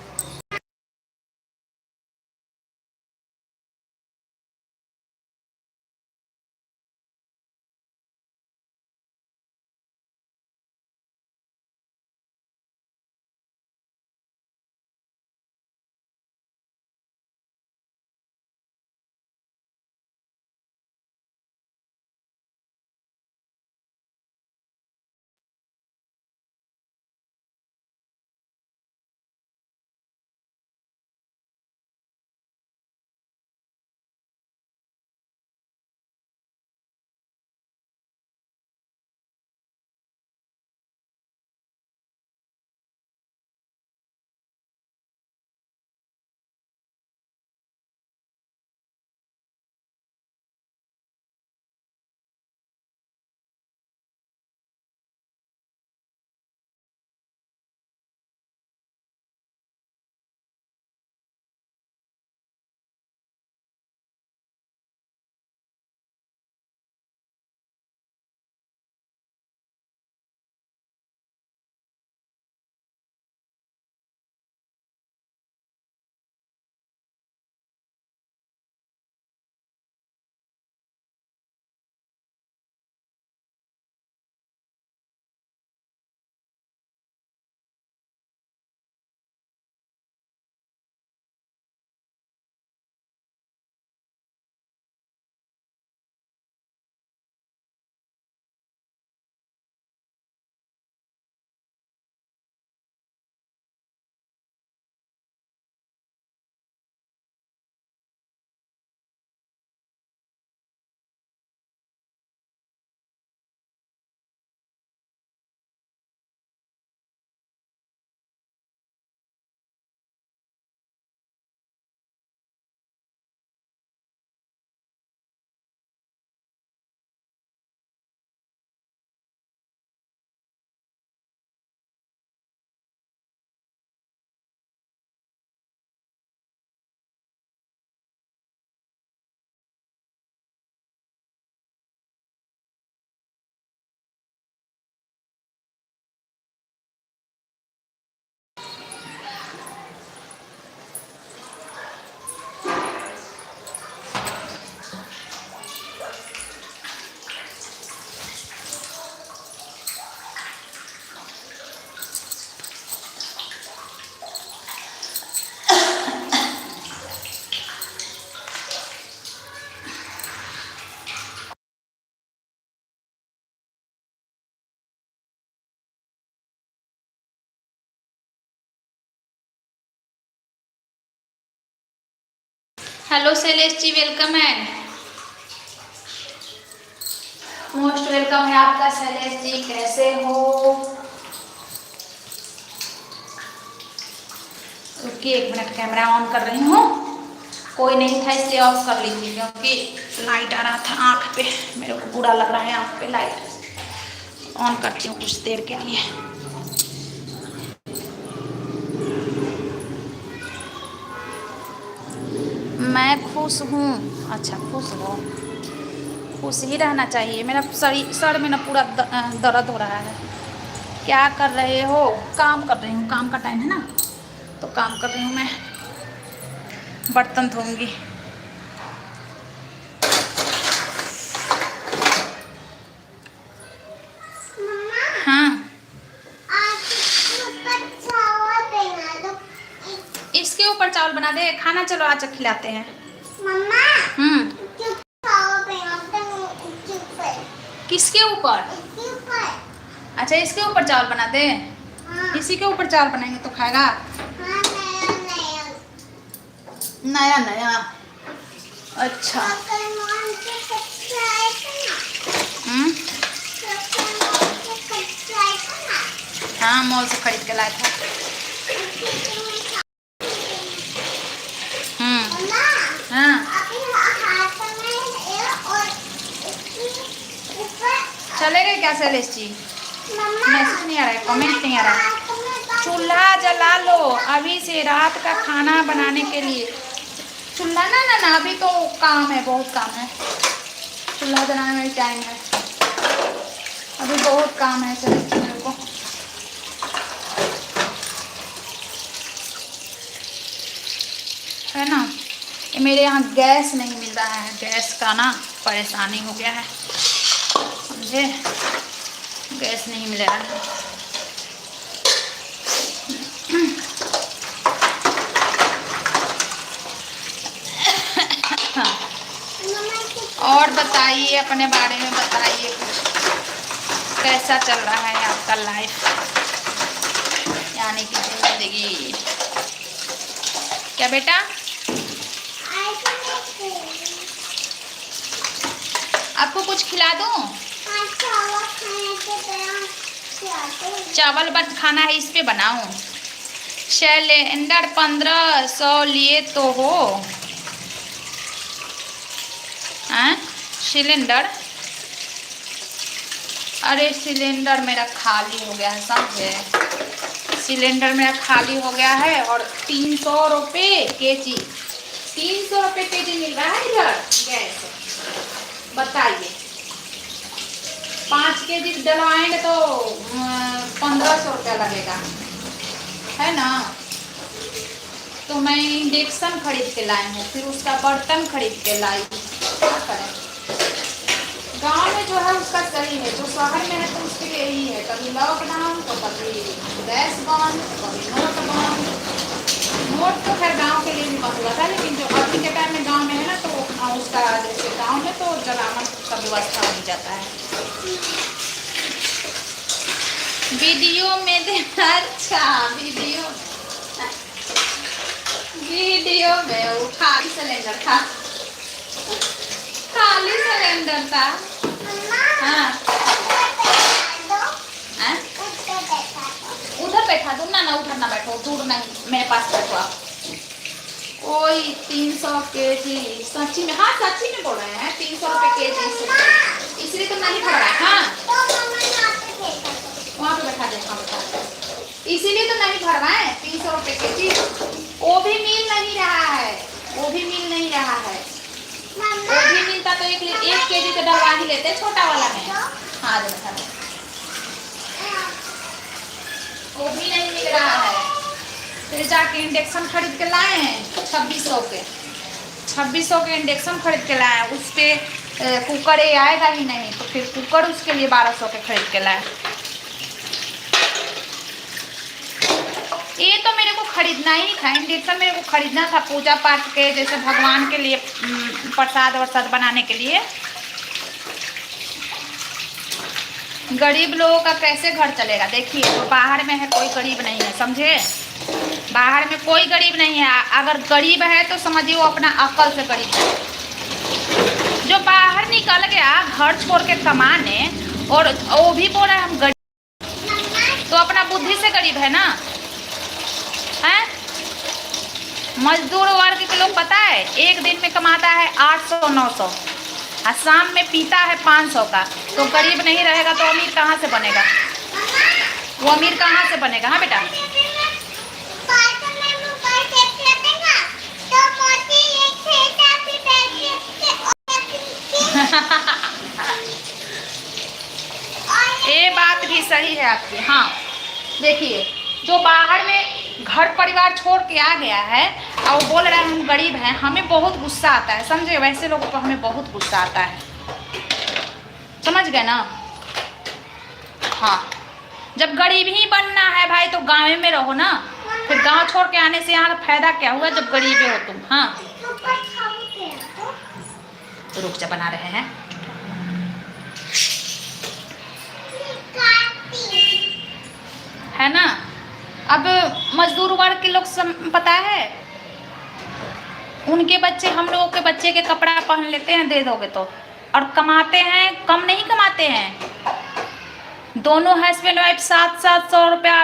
हेलो शैलेश जी, वेलकम है, मोस्ट वेलकम है आपका शैलेश जी, कैसे हो? रुकिए 1 मिनट, कैमरा ऑन कर रही हूँ। कोई नहीं था इसलिए ऑफ कर ली थी, क्योंकि लाइट आ रहा था आँख पे, मेरे को बुरा लग रहा है आँख पे लाइट। ऑन करती हूँ कुछ देर के लिए। मैं खुश हूँ। अच्छा खुश हो, खुश ही रहना चाहिए। मेरा सर में ना पूरा दर्द हो रहा है। क्या कर रहे हो? काम कर रही हूँ, काम का टाइम है ना, तो काम कर रही हूँ मैं। बर्तन धोऊंगी। हाँ, इसके ऊपर चावल बना दे। खाना चलो आज खिलाते हैं। किसके ऊपर? अच्छा इसके ऊपर चावल बना दे। इसी के ऊपर चावल बनाएंगे तो खाएगा। नया नया, अच्छा। हाँ मॉल से खरीद के लाया था। हाँ चलेगा क्या शैलेश जी? मैसेज नहीं आ रहा है, कमेंट नहीं आ रहा है। चूल्हा जला लो अभी से, रात का खाना बनाने के लिए। चूल्हा ना ना ना, अभी तो काम है, बहुत काम है। चूल्हा जलाने में टाइम है, अभी बहुत काम है शैलेश जी मेरे को। है ना, ये मेरे यहाँ गैस नहीं मिल रहा है। गैस का ना परेशानी हो गया है, समझे? गैस नहीं मिल रहा है। और बताइए, अपने बारे में बताइए कुछ, कैसा चल रहा है आपका लाइफ, यानी कि जिंदगी। क्या बेटा? आपको कुछ खिला दूं? चावल बस खाना है, इस पे बनाऊं? सिलेंडर 1500 लिए तो हो। सिलेंडर, अरे सिलेंडर मेरा खाली हो गया है, समझे? सिलेंडर मेरा खाली हो गया है और 300 रुपये केजी, 300 रुपये केजी मिल रहा है इधर गैस। बताइए, 5 केजी डलवाएंगे तो 1500 रुपया लगेगा, है ना? तो मैं इंडक्शन खरीद के लाई हूँ, फिर उसका बर्तन खरीद के लाई। क्या करें, गांव में जो है उसका सही है, जो शहर में है तो उसके लिए यही है, कभी लॉकडाउन तो कभी गैस बंद तो कभी नोट बंद। नोट तो खैर गांव के लिए भी बंद हुआ था, लेकिन जो अभी के टाइम में गांव में है ना, तो उसका जैसे गांव में तो जलावन का व्यवस्था हो जाता है। वीडियो में दे, अच्छा वीडियो में वो खाली सिलेंडर था, खाली सिलेंडर था। हाँ उधर बैठा दूँ ना, उधर ना बैठो, दूर नहीं, मेरे पास बैठो आप। कोई 300 केजी, सच्ची में? हाँ सच्ची में बोल रहे हैं, 300 रुपये केजी, इसलिए तो नहीं भर रहा है। हाँ वहाँ पे बैठा दें, इसीलिए तो नहीं भर रहा है। 300 रुपये केजी, वो भी मिल नहीं रहा है, वो भी मिल नहीं रहा है। वो भी मिलता तो 1 केजी तो डलवा ही लेते, छोटा वाला में। हाँ बैठा दे, वो भी नहीं मिल रहा है। फिर जाके इंडक्शन खरीद के लाए हैं 2600 के, 2600 के इंडक्शन खरीद के लाए हैं। उस पर कुकर ये आएगा ही नहीं, तो फिर कुकर उसके लिए 1200 के खरीद के लाए। ये तो मेरे को खरीदना ही था, इंडक्शन मेरे को खरीदना था पूजा पाठ के, जैसे भगवान के लिए प्रसाद वरसाद बनाने के लिए। गरीब लोगों का कैसे घर चलेगा? देखिए, जो बाहर में है कोई गरीब नहीं है, समझे? बाहर में कोई गरीब नहीं है। अगर गरीब है तो समझिए वो अपना अक्ल से गरीब है। जो बाहर निकल गया घर छोड़ के कमाने, और वो भी बोल रहा है हम गरीब, तो अपना बुद्धि से गरीब है ना, है? मजदूर वर्ग के लोग पता है एक दिन में कमाता है 800-900 और शाम में पीता है 500 का। तो गरीब नहीं रहेगा तो अमीर कहाँ से बनेगा? वो अमीर कहाँ से बनेगा? हाँ बेटा, ये बात भी सही है आपकी। हाँ देखिए, जो बाहर में घर परिवार छोड़ के आ गया है और वो बोल रहा है हम गरीब हैं, हमें बहुत गुस्सा आता है, समझे? वैसे लोगों को हमें बहुत गुस्सा आता है, समझ गए ना? हाँ, जब गरीब ही बनना है भाई तो गाँव में रहो ना, फिर गांव छोड़ के आने से यहाँ का फायदा क्या हुआ जब गरीब हो तुम? हाँ तो रुक जा, बना रहे हैं। है ना? अब मजदूर वर्ग के लोग पता है, उनके बच्चे हम लोगों के बच्चे के कपड़ा पहन लेते हैं, दे दोगे तो, और कमाते हैं, कम नहीं कमाते हैं। दोनों हस्बैंड वाइफ 700 रुपया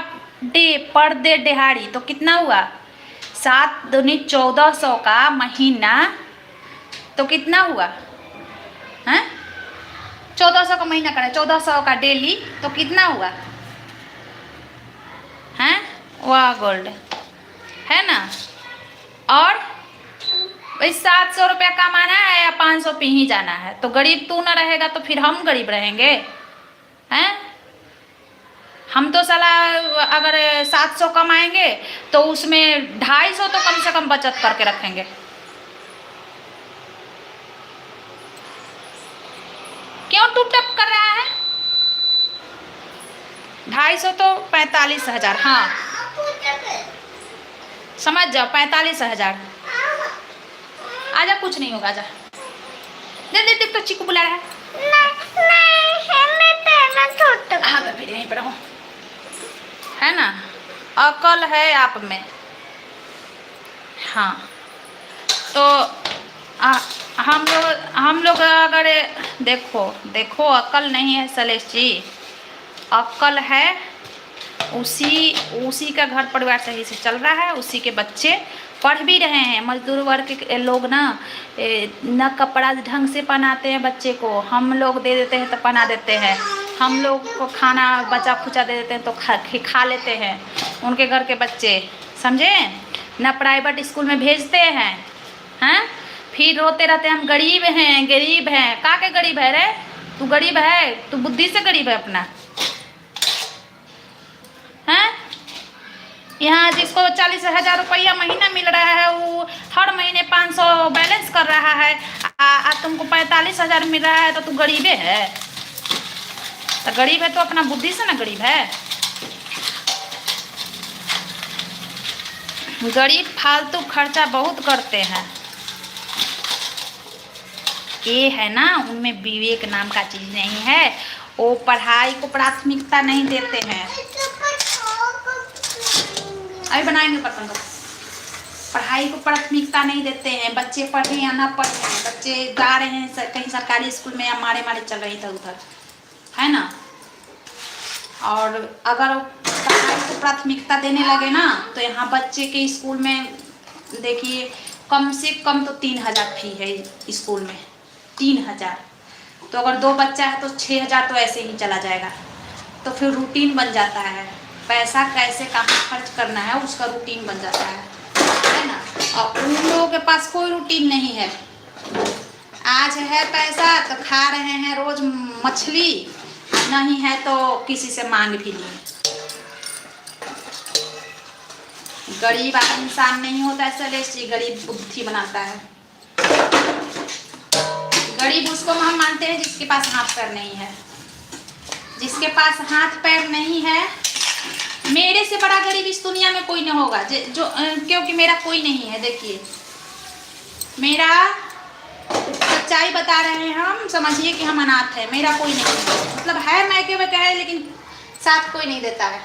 पर डे दिहाड़ी, तो कितना हुआ? 7 दूनी 1400 का महीना, तो कितना हुआ? हैं? 1400 का महीना करें, 1400 का डेली, तो कितना हुआ? हैं? वाह गोल्ड, है ना? और भाई 700 रुपया कमाना है या 500 पे ही जाना है, तो गरीब तू ना रहेगा तो फिर हम गरीब रहेंगे? हैं? हम तो साला अगर 700 कमाएंगे तो उसमें 250 तो कम से कम बचत करके रखेंगे। क्यों टूट टप कर रहा है? 250 तो 45,000। हाँ समझ जाओ, 45,000। आजा, कुछ नहीं होगा, आजा। दे दे, तो चीकू बुला रहा है। हाँ मैं फिर यहीं पर हूँ, है ना? अकल है आप में। हाँ तो हम लोग अगर देखो अकल नहीं है सलेश जी, अकल है, उसी का घर परिवार सही से चल रहा है, उसी के बच्चे पढ़ भी रहे हैं। मजदूर वर्ग के लोग ना कपड़ा ढंग से पहनाते हैं बच्चे को, हम लोग दे देते हैं तो पहना देते हैं, हम लोग को खाना बचा खुचा दे देते हैं तो खा लेते हैं उनके घर के बच्चे, समझे ना? प्राइवेट स्कूल में भेजते हैं, हैं? फिर रोते रहते हैं हम गरीब हैं। का के गरीब है रे? तू गरीब है, तू बुद्धि से गरीब है अपना, हैं? यहाँ जिसको 40,000 रुपया महीना मिल रहा है वो हर महीने 500 बैलेंस कर रहा है, तुमको 45,000 मिल रहा है तो तू गरीबे है? तो गरीब है तो अपना बुद्धि से ना गरीब है। गरीब फालतू खर्चा बहुत करते हैं, ये है ना, उनमें विवेक नाम का चीज़ नहीं है, वो पढ़ाई को प्राथमिकता नहीं देते हैं। अभी बनाएंगे बर्तन को। पढ़ाई को प्राथमिकता नहीं देते हैं, बच्चे पढ़े या ना पढ़े, बच्चे जा रहे हैं कहीं सरकारी स्कूल में या मारे चल रही था उधर, है ना? और अगर पढ़ाई को प्राथमिकता देने लगे ना तो यहाँ बच्चे के स्कूल में देखिए कम से कम तो 3,000 फी है स्कूल में, 3,000। तो अगर 2 बच्चा है तो 6,000 तो ऐसे ही चला जाएगा। तो फिर रूटीन बन जाता है, पैसा कैसे कहाँ खर्च करना है उसका रूटीन बन जाता है ना? और उन लोगों के पास कोई रूटीन नहीं है, आज है पैसा तो खा रहे हैं रोज मछली, नहीं है तो किसी से मांग भी लिए। गरीब इंसान नहीं होता है सलेश जी, गरीब बुद्धि बनाता है। गरीब उसको हम मानते हैं जिसके पास हाथ पैर नहीं है, जिसके पास हाथ पैर नहीं है। मेरे से बड़ा गरीब इस दुनिया में कोई नहीं होगा क्योंकि मेरा कोई नहीं है। देखिए मेरा सच्चाई बता रहे हैं हम, समझिए कि हम अनाथ है, मेरा कोई नहीं है, मतलब है मैके में कहे लेकिन साथ कोई नहीं देता है,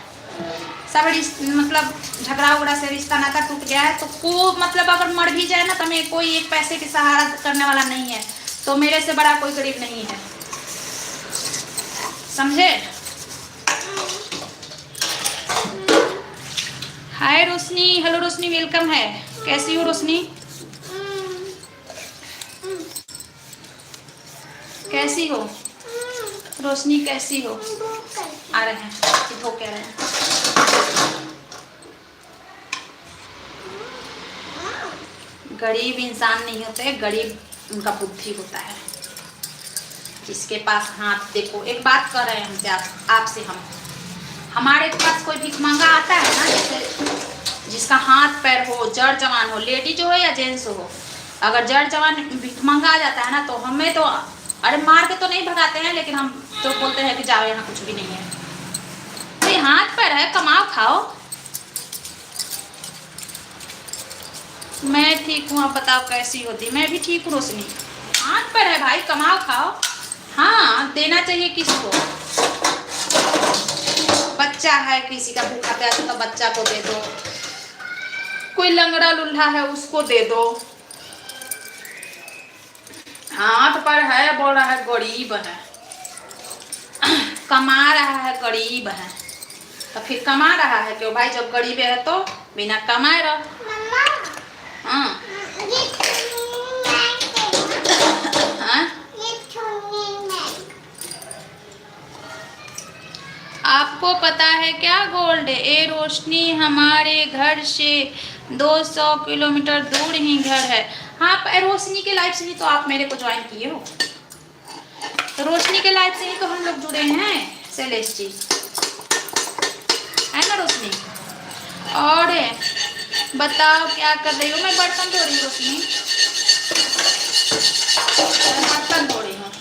सब मतलब झगड़ा उगड़ा से रिश्ता नाता टूट गया है। तो को मतलब अगर मर भी जाए ना तो मैं कोई एक पैसे के सहारा करने वाला नहीं है, तो मेरे से बड़ा कोई गरीब नहीं है, समझे? हाय रोशनी, हेलो रोशनी, वेलकम है। कैसी हो रोशनी? कैसी हो रोशनी, कैसी हो? आ रहे हैं, धो के रहे हैं। गरीब इंसान नहीं होते, गरीब उनका बुद्धि होता है। जिसके पास हाथ, देखो एक बात कर रहे हैं हमसे, आपसे हम, हमारे पास कोई भिखमंगा आता है ना, जैसे जिसका हाथ पैर हो, जड़ जवान हो, लेडीज हो या जेंट्स हो, अगर जड़ जवान भिखमंगा आ जाता है ना, तो हमें तो अरे मार के तो नहीं भगाते हैं, लेकिन हम तो बोलते हैं कि जाओ, यहाँ कुछ भी नहीं है। तो हाथ पैर है, कमाओ खाओ। मैं ठीक हूँ, आप बताओ कैसी होती? मैं भी ठीक हूँ रोशनी। हाथ पैर है भाई, कमाओ खाओ। हाँ, देना चाहिए किसको। बच्चा है किसी का भूखा प्यासा, तो बच्चा को दे दो। कोई लंगड़ा लुल्हा है, उसको दे दो। हाथ पर है, बोल रहा है गरीब है, कमा रहा है, गरीब है, तो फिर कमा रहा है क्यों भाई? जब गरीब है तो बिना कमाए रहो। हाँ आपको पता है क्या गोल्ड, ये रोशनी हमारे घर से 200 किलोमीटर दूर ही घर है। हाँ, रोशनी के लाइफ से ही तो आप मेरे को ज्वाइन किए हो, तो रोशनी के लाइफ से ही तो हम लोग जुड़े हैं शैलेश जी, है ना रोशनी? और बताओ क्या कर रही हो? मैं बर्तन धो रही हूँ रोशनी, बर्तन धो रही हूँ,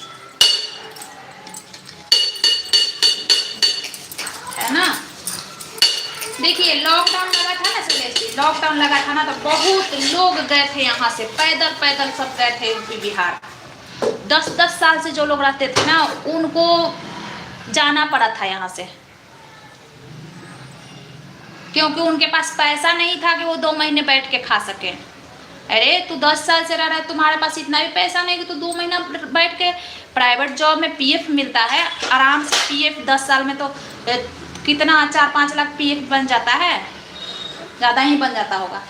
है ना? देखिए लॉकडाउन लगा था ना शैलेश जी, लॉकडाउन लगा था ना, तो बहुत लोग गए थे यहाँ से, पैदल पैदल सब गए थे यूपी बिहार। 10-10 साल से जो लोग रहते थे ना, उनको जाना पड़ा था यहाँ से, क्योंकि उनके पास पैसा नहीं था कि वो 2 महीने बैठ के खा सके। अरे तू 10 साल से रह रहा है, तुम्हारे पास इतना भी पैसा नहीं कि तू 2 महीना बैठ के, प्राइवेट जॉब में पीएफ मिलता है आराम से। पीएफ 10 साल में तो कितना 4-5 लाख पीएफ बन जाता है, ज़्यादा ही बन जाता होगा।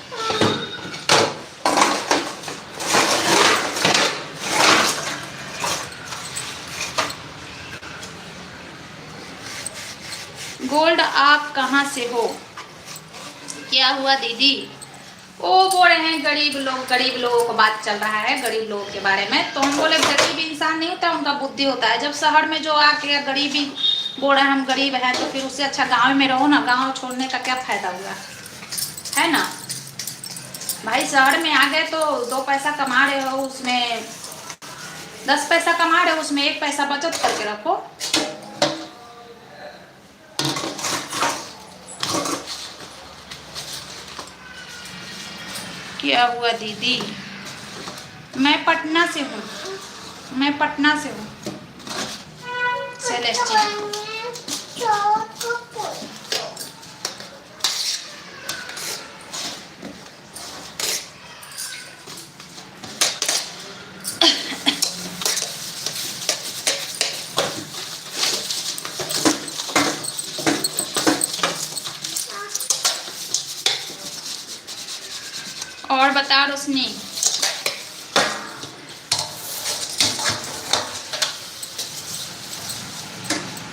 गोल्ड आप कहाँ से हो? क्या हुआ दीदी? वो बोल रहे हैं गरीब लोगों को बात चल रहा है, गरीब लोगों के बारे में। तो हम बोले गरीब इंसान नहीं होता, उनका बुद्धि होता है। जब शहर में जो आके गरीबी बोल रहे हैं हम गरीब हैं, तो फिर उससे अच्छा गांव में रहो ना। गांव छोड़ने का क्या फायदा हुआ, है ना भाई? शहर में आ गए तो 2 पैसा कमा रहे हो, उसमें 10 पैसा कमा रहे हो, उसमें 1 पैसा बचत करके रखो। क्या हुआ दीदी? मैं पटना से हूँ, मैं पटना से हूँ शैलेश जी। और बता रोशनी,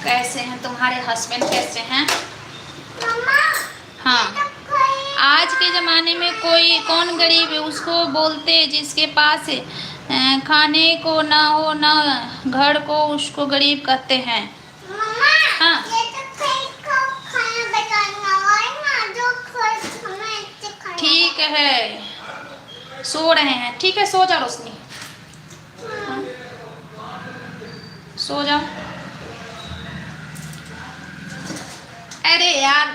कैसे हैं तुम्हारे हस्बैंड, कैसे हैं? हाँ, आज के ज़माने में कौन गरीब है उसको बोलते, जिसके पास खाने को ना हो ना घर को, उसको गरीब कहते हैं। हाँ ठीक है, सो रहे हैं, ठीक है सो जा रोशनी, हाँ? सो जा। अरे यार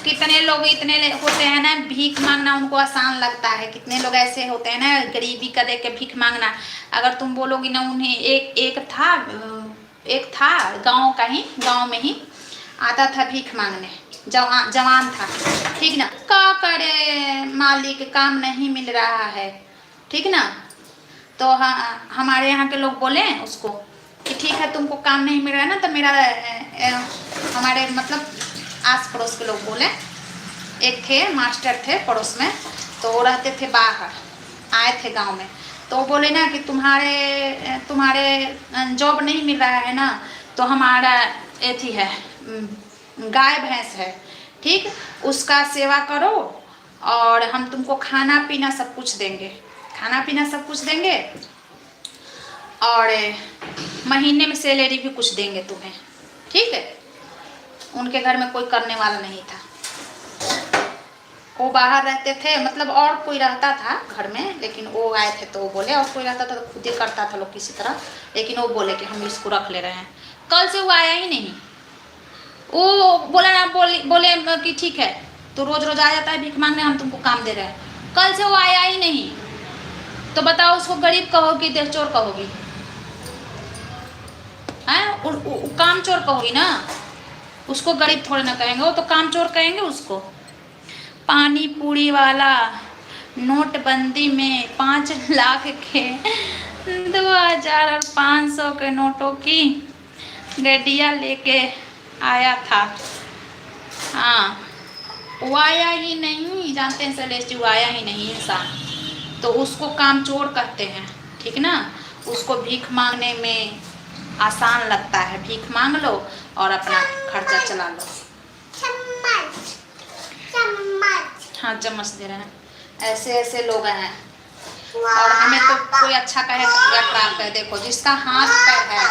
कितने लोग इतने होते हैं ना, भीख मांगना उनको आसान लगता है। कितने लोग ऐसे होते हैं ना, गरीबी का देख के भीख मांगना। अगर तुम बोलोगी ना उन्हें, एक था गांव में ही आता था भीख मांगने, जवान था, ठीक ना। क्या करे, मालिक काम नहीं मिल रहा है, ठीक ना। तो हमारे यहाँ के लोग बोले उसको कि ठीक है तुमको काम नहीं मिल रहा है ना, तो मेरा हमारे मतलब आस पड़ोस के लोग बोले, एक थे मास्टर थे पड़ोस में, तो वो रहते थे बाहर, आए थे गांव में, तो वो बोले ना कि तुम्हारे जॉब नहीं मिल रहा है ना, तो हमारा एथी है, गाय भैंस है, ठीक, उसका सेवा करो और हम तुमको खाना पीना सब कुछ देंगे, खाना पीना सब कुछ देंगे और महीने में सैलरी भी कुछ देंगे तुम्हें, ठीक है। उनके घर में कोई करने वाला नहीं था, वो बाहर रहते थे, मतलब और कोई रहता था घर में, लेकिन वो आए थे तो वो बोले और कोई रहता था तो खुद ही करता था लोग किसी तरह, लेकिन वो बोले कि हम इसको रख ले रहे हैं। कल से वो आया ही नहीं, वो बोला ना, बोले कि ठीक है, तो रोज रोज आ जाता है भीख मांगने, हम तुमको काम दे रहे हैं। कल से वो आया ही नहीं, तो बताओ उसको गरीब कहोगी, देहचोर कहोगी, हैं? काम चोर कहोगी ना, उसको गरीब थोड़े ना कहेंगे, वो तो काम चोर कहेंगे उसको। पानी पूरी वाला नोटबंदी में 5 लाख के 2000 और 500 के नोटों की गड्डिया लेके आया था। हाँ, वो आया ही नहीं, जानते हैं सेलेस्टी, वो आया ही नहीं इंसान, तो उसको काम चोर कहते हैं, ठीक ना। उसको भीख मांगने में आसान लगता है, भीख मांग लो और अपना खर्चा चला लो। हाँ, चम्मच दे रहे हैं, ऐसे ऐसे लोग हैं। और हमें तो कोई अच्छा कहे या खराब कहे, देखो जिसका हाथ पैर है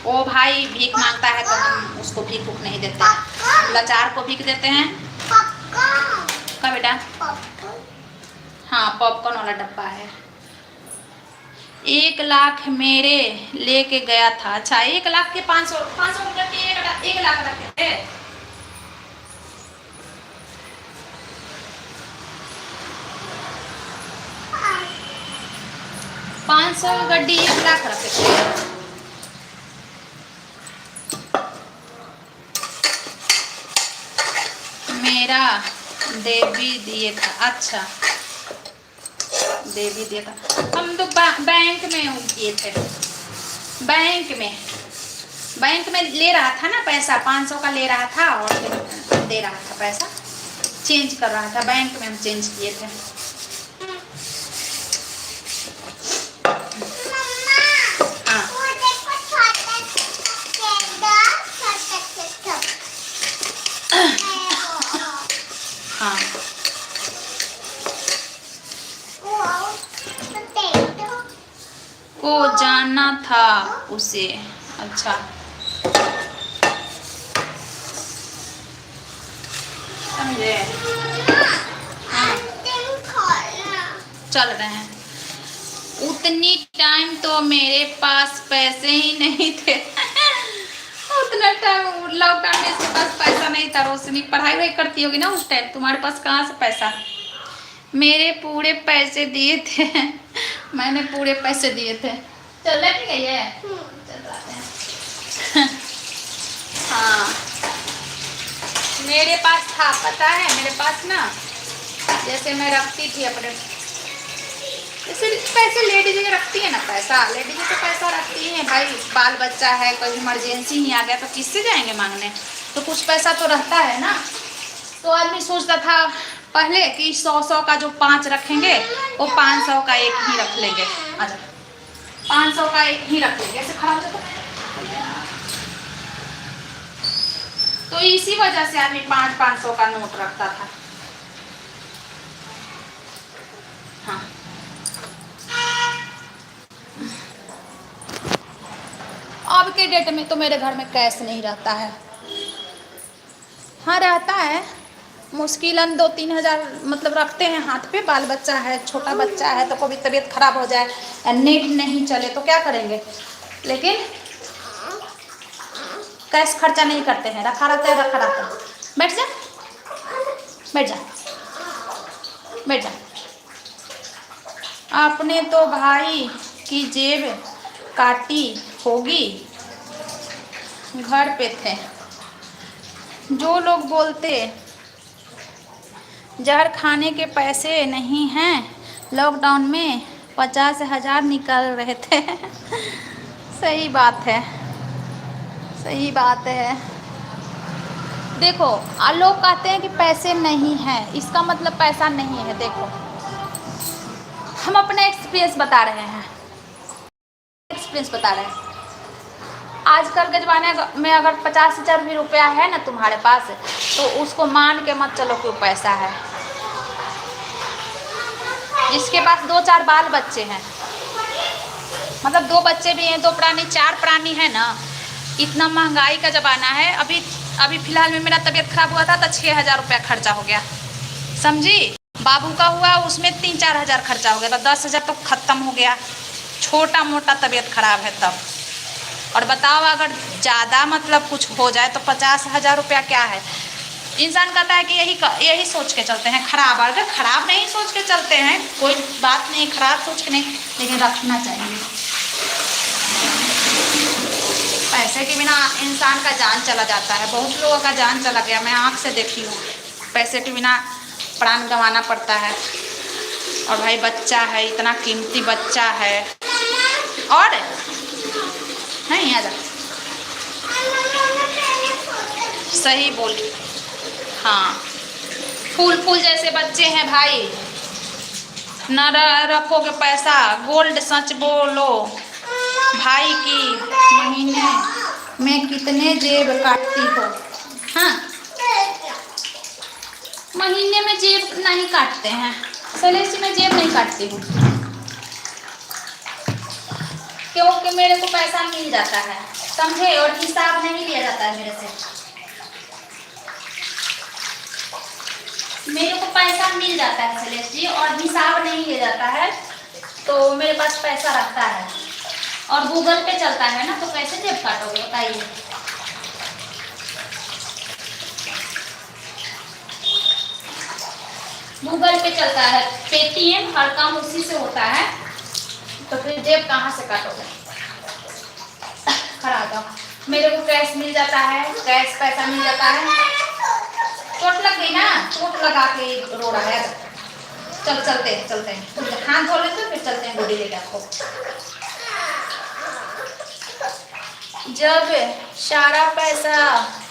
वो भाई भीख मांगता है तो हम उसको भीख भूख नहीं देते हैं, लाचार को भीख देते हैं। क्या बेटा? हाँ, पॉपकॉर्न वाला डब्बा है। 1 लाख मेरे लेके गया था। अच्छा, 1 लाख के 500 रुपये के 1 लाख रखे थे। पाँच 500 गड्डी 1 लाख रखे थे। मेरा देवी दिए था। अच्छा, देवी दिया था। हम तो बैंक में किए थे, बैंक में ले रहा था ना पैसा, 500 का ले रहा था और फिर दे रहा था पैसा, चेंज कर रहा था, बैंक में हम चेंज किए थे। हाँ, को जाना था उसे। अच्छा, समझे? हाँ, चल रहे हैं। उतनी टाइम तो मेरे पास पैसे ही नहीं थे। उतना टाइम लॉकडाउन में इसके पास पैसा नहीं था। रोशनी पढ़ाई वही करती होगी ना उस टाइम, तुम्हारे पास कहाँ से पैसा? मेरे पूरे पैसे दिए थे। मैंने पूरे पैसे दिए थे। चल नहीं गई है? चल रहे हैं। हाँ, मेरे पास था, पता है, मेरे पास ना, जैसे मैं रखती थी अपने, जैसे पैसे लेडीज रखती है ना, पैसा लेडीज तो पैसा रखती है भाई, बाल बच्चा है, कोई इमरजेंसी ही आ गया तो किससे जाएंगे मांगने, तो कुछ पैसा तो रहता है ना। तो आदमी सोचता था पहले कि 100 का जो 5 रखेंगे वो 500 का 1 ही रख लेंगे। अच्छा, 500 का 1 ही रख लेंगे, ऐसे खड़ा हो जाता। तो इसी वजह से आदमी 500 का नोट रखता था। हाँ, अब के डेट में तो मेरे घर में कैश नहीं रहता है। हाँ, रहता है, मुश्किलन 2-3 हज़ार मतलब रखते हैं हाथ पे। बाल बच्चा है, छोटा बच्चा है, तो कभी तबीयत खराब हो जाए, नेट नहीं चले तो क्या करेंगे, लेकिन कैश खर्चा नहीं करते हैं, रखा रहता है, रखा रहता है। बैठ जा, बैठ जा, बैठ जा। आपने तो भाई की जेब काटी होगी, घर पे थे। जो लोग बोलते जहर खाने के पैसे नहीं हैं, लॉकडाउन में 50,000 निकल रहे थे। सही बात है, सही बात है। देखो लोग कहते हैं कि पैसे नहीं हैं, इसका मतलब पैसा नहीं है। देखो हम अपने एक्सपीरियंस बता रहे हैं, आजकल के ज़माने में अगर 50,000 भी रुपया है ना तुम्हारे पास, तो उसको मान के मत चलो कि वो पैसा है। जिसके पास 2-4 बाल बच्चे हैं, मतलब 2 बच्चे भी हैं, 2 प्राणी 4 प्राणी है ना, इतना महंगाई का ज़माना है। अभी फ़िलहाल में मेरा तबीयत खराब हुआ था तो 6,000 रुपया खर्चा हो गया, समझी। बाबू का हुआ उसमें 3-4 हज़ार खर्चा हो गया, तो 10,000 तो ख़त्म हो गया। छोटा मोटा तबीयत खराब है तब। और बताओ अगर ज़्यादा मतलब कुछ हो जाए तो 50,000 रुपया क्या है। इंसान कहता है कि यही सोच के चलते हैं खराब, अगर खराब नहीं सोच के चलते हैं कोई बात नहीं, खराब सोच के नहीं, लेकिन रखना चाहिए। पैसे के बिना इंसान का जान चला जाता है, बहुत लोगों का जान चला गया, मैं आँख से देखी हूँ। पैसे के बिना प्राण गंवाना पड़ता है। और भाई बच्चा है, इतना कीमती बच्चा है। और नहीं आ जा, सही बोल, हाँ फूल जैसे बच्चे हैं भाई। न रखोगे पैसा, गोल्ड सच बोलो भाई की महीने में कितने जेब काटती हो। हाँ महीने में जेब नहीं काटते हैं, सैलरी में जेब नहीं काटती हूँ, क्योंकि मेरे को पैसा मिल जाता है, समझे। और हिसाब नहीं लिया जाता है मेरे से, मेरे को पैसा मिल जाता है सैलरी और हिसाब नहीं लिया जाता है, तो मेरे पास पैसा रहता है। और गूगल पे चलता है ना, तो कैसे जेब काटोगे बताइए। गूगल पे चलता है, पेटीएम, हर काम उसी से होता है, तो फिर जेब कहाँ से काटोगे। खड़ा जाओ, मेरे को कैश मिल जाता है, कैश पैसा मिल जाता है। चोट लग गई ना, चोट लगा के रो रहा है। चलते हैं, हाथ धो लेते फिर चलते हैं गोदी लेके आपको। जब सारा पैसा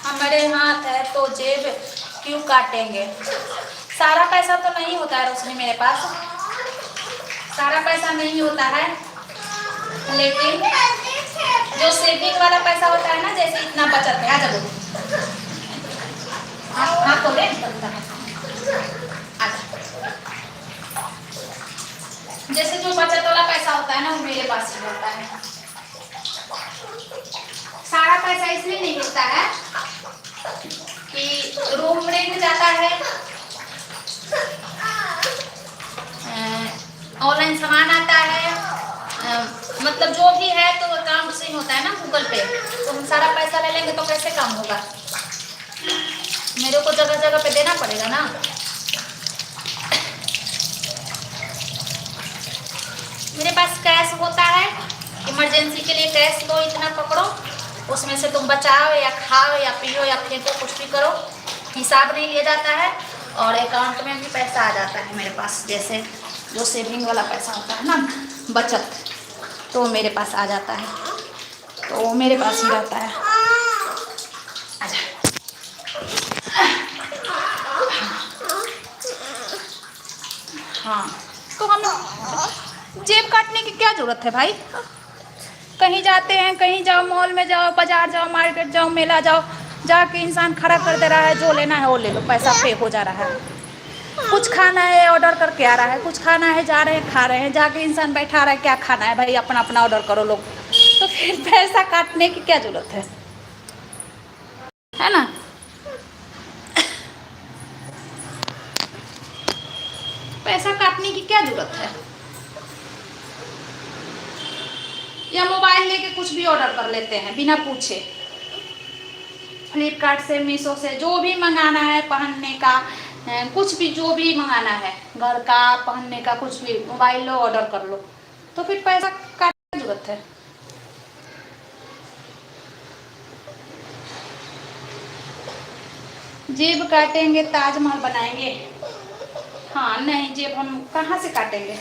हमारे हाथ है तो जेब क्यों काटेंगे। सारा पैसा तो नहीं होता है रोशनी मेरे पास, सारा पैसा नहीं होता है, लेकिन जो सेविंग वाला पैसा होता है ना, जैसे इतना बचत है, आ जाओ हाँ तो ले जैसे जो बचत वाला पैसा होता है ना, वो मेरे पास ही होता है। सारा पैसा इसलिए नहीं मिलता है कि रूम रेंट जाता है, ऑनलाइन सामान आता है, मतलब जो भी है तो अकाउंट से ही होता है ना, गूगल पे। तो हम सारा पैसा ले लेंगे तो कैसे काम होगा, मेरे को जगह जगह पे देना पड़ेगा ना। मेरे पास कैश होता है, इमरजेंसी के लिए कैश लो, इतना पकड़ो, उसमें से तुम बचाओ या खाओ या पियो या फेंको, कुछ भी करो, हिसाब नहीं लिया जाता है। और अकाउंट में भी पैसा आ जाता है मेरे पास, जैसे जो सेविंग वाला पैसा होता है ना, बचत, तो मेरे पास आ जाता है, तो मेरे पास ही रहता है। हाँ तो हम जेब काटने की क्या जरूरत है भाई। कहीं जाते हैं, कहीं जाओ, मॉल में जाओ, बाजार जाओ, मार्केट जाओ, मेला जाओ, जाके इंसान खड़ा कर दे रहा है, जो लेना है वो ले लो, पैसा पे हो जा रहा है। कुछ खाना है ऑर्डर करके आ रहा है, कुछ खाना है जा रहे हैं खा रहे हैं, जाके इंसान बैठा रहा है, क्या खाना है भाई, अपना अपना ऑर्डर करो लोग, तो फिर पैसा काटने की क्या जरूरत है ना। पैसा काटने की क्या जरूरत है। या मोबाइल लेके कुछ भी ऑर्डर कर लेते हैं बिना पूछे, फ्लिपकार्ट से, मीशो से, जो भी मंगाना है, पहनने का कुछ भी, जो भी मंगाना है, घर का, पहनने का कुछ भी, मोबाइल लो ऑर्डर कर लो, तो फिर पैसा काटने की जरूरत है। जेब काटेंगे ताजमहल बनाएंगे। हाँ नहीं, जेब हम कहाँ से काटेंगे,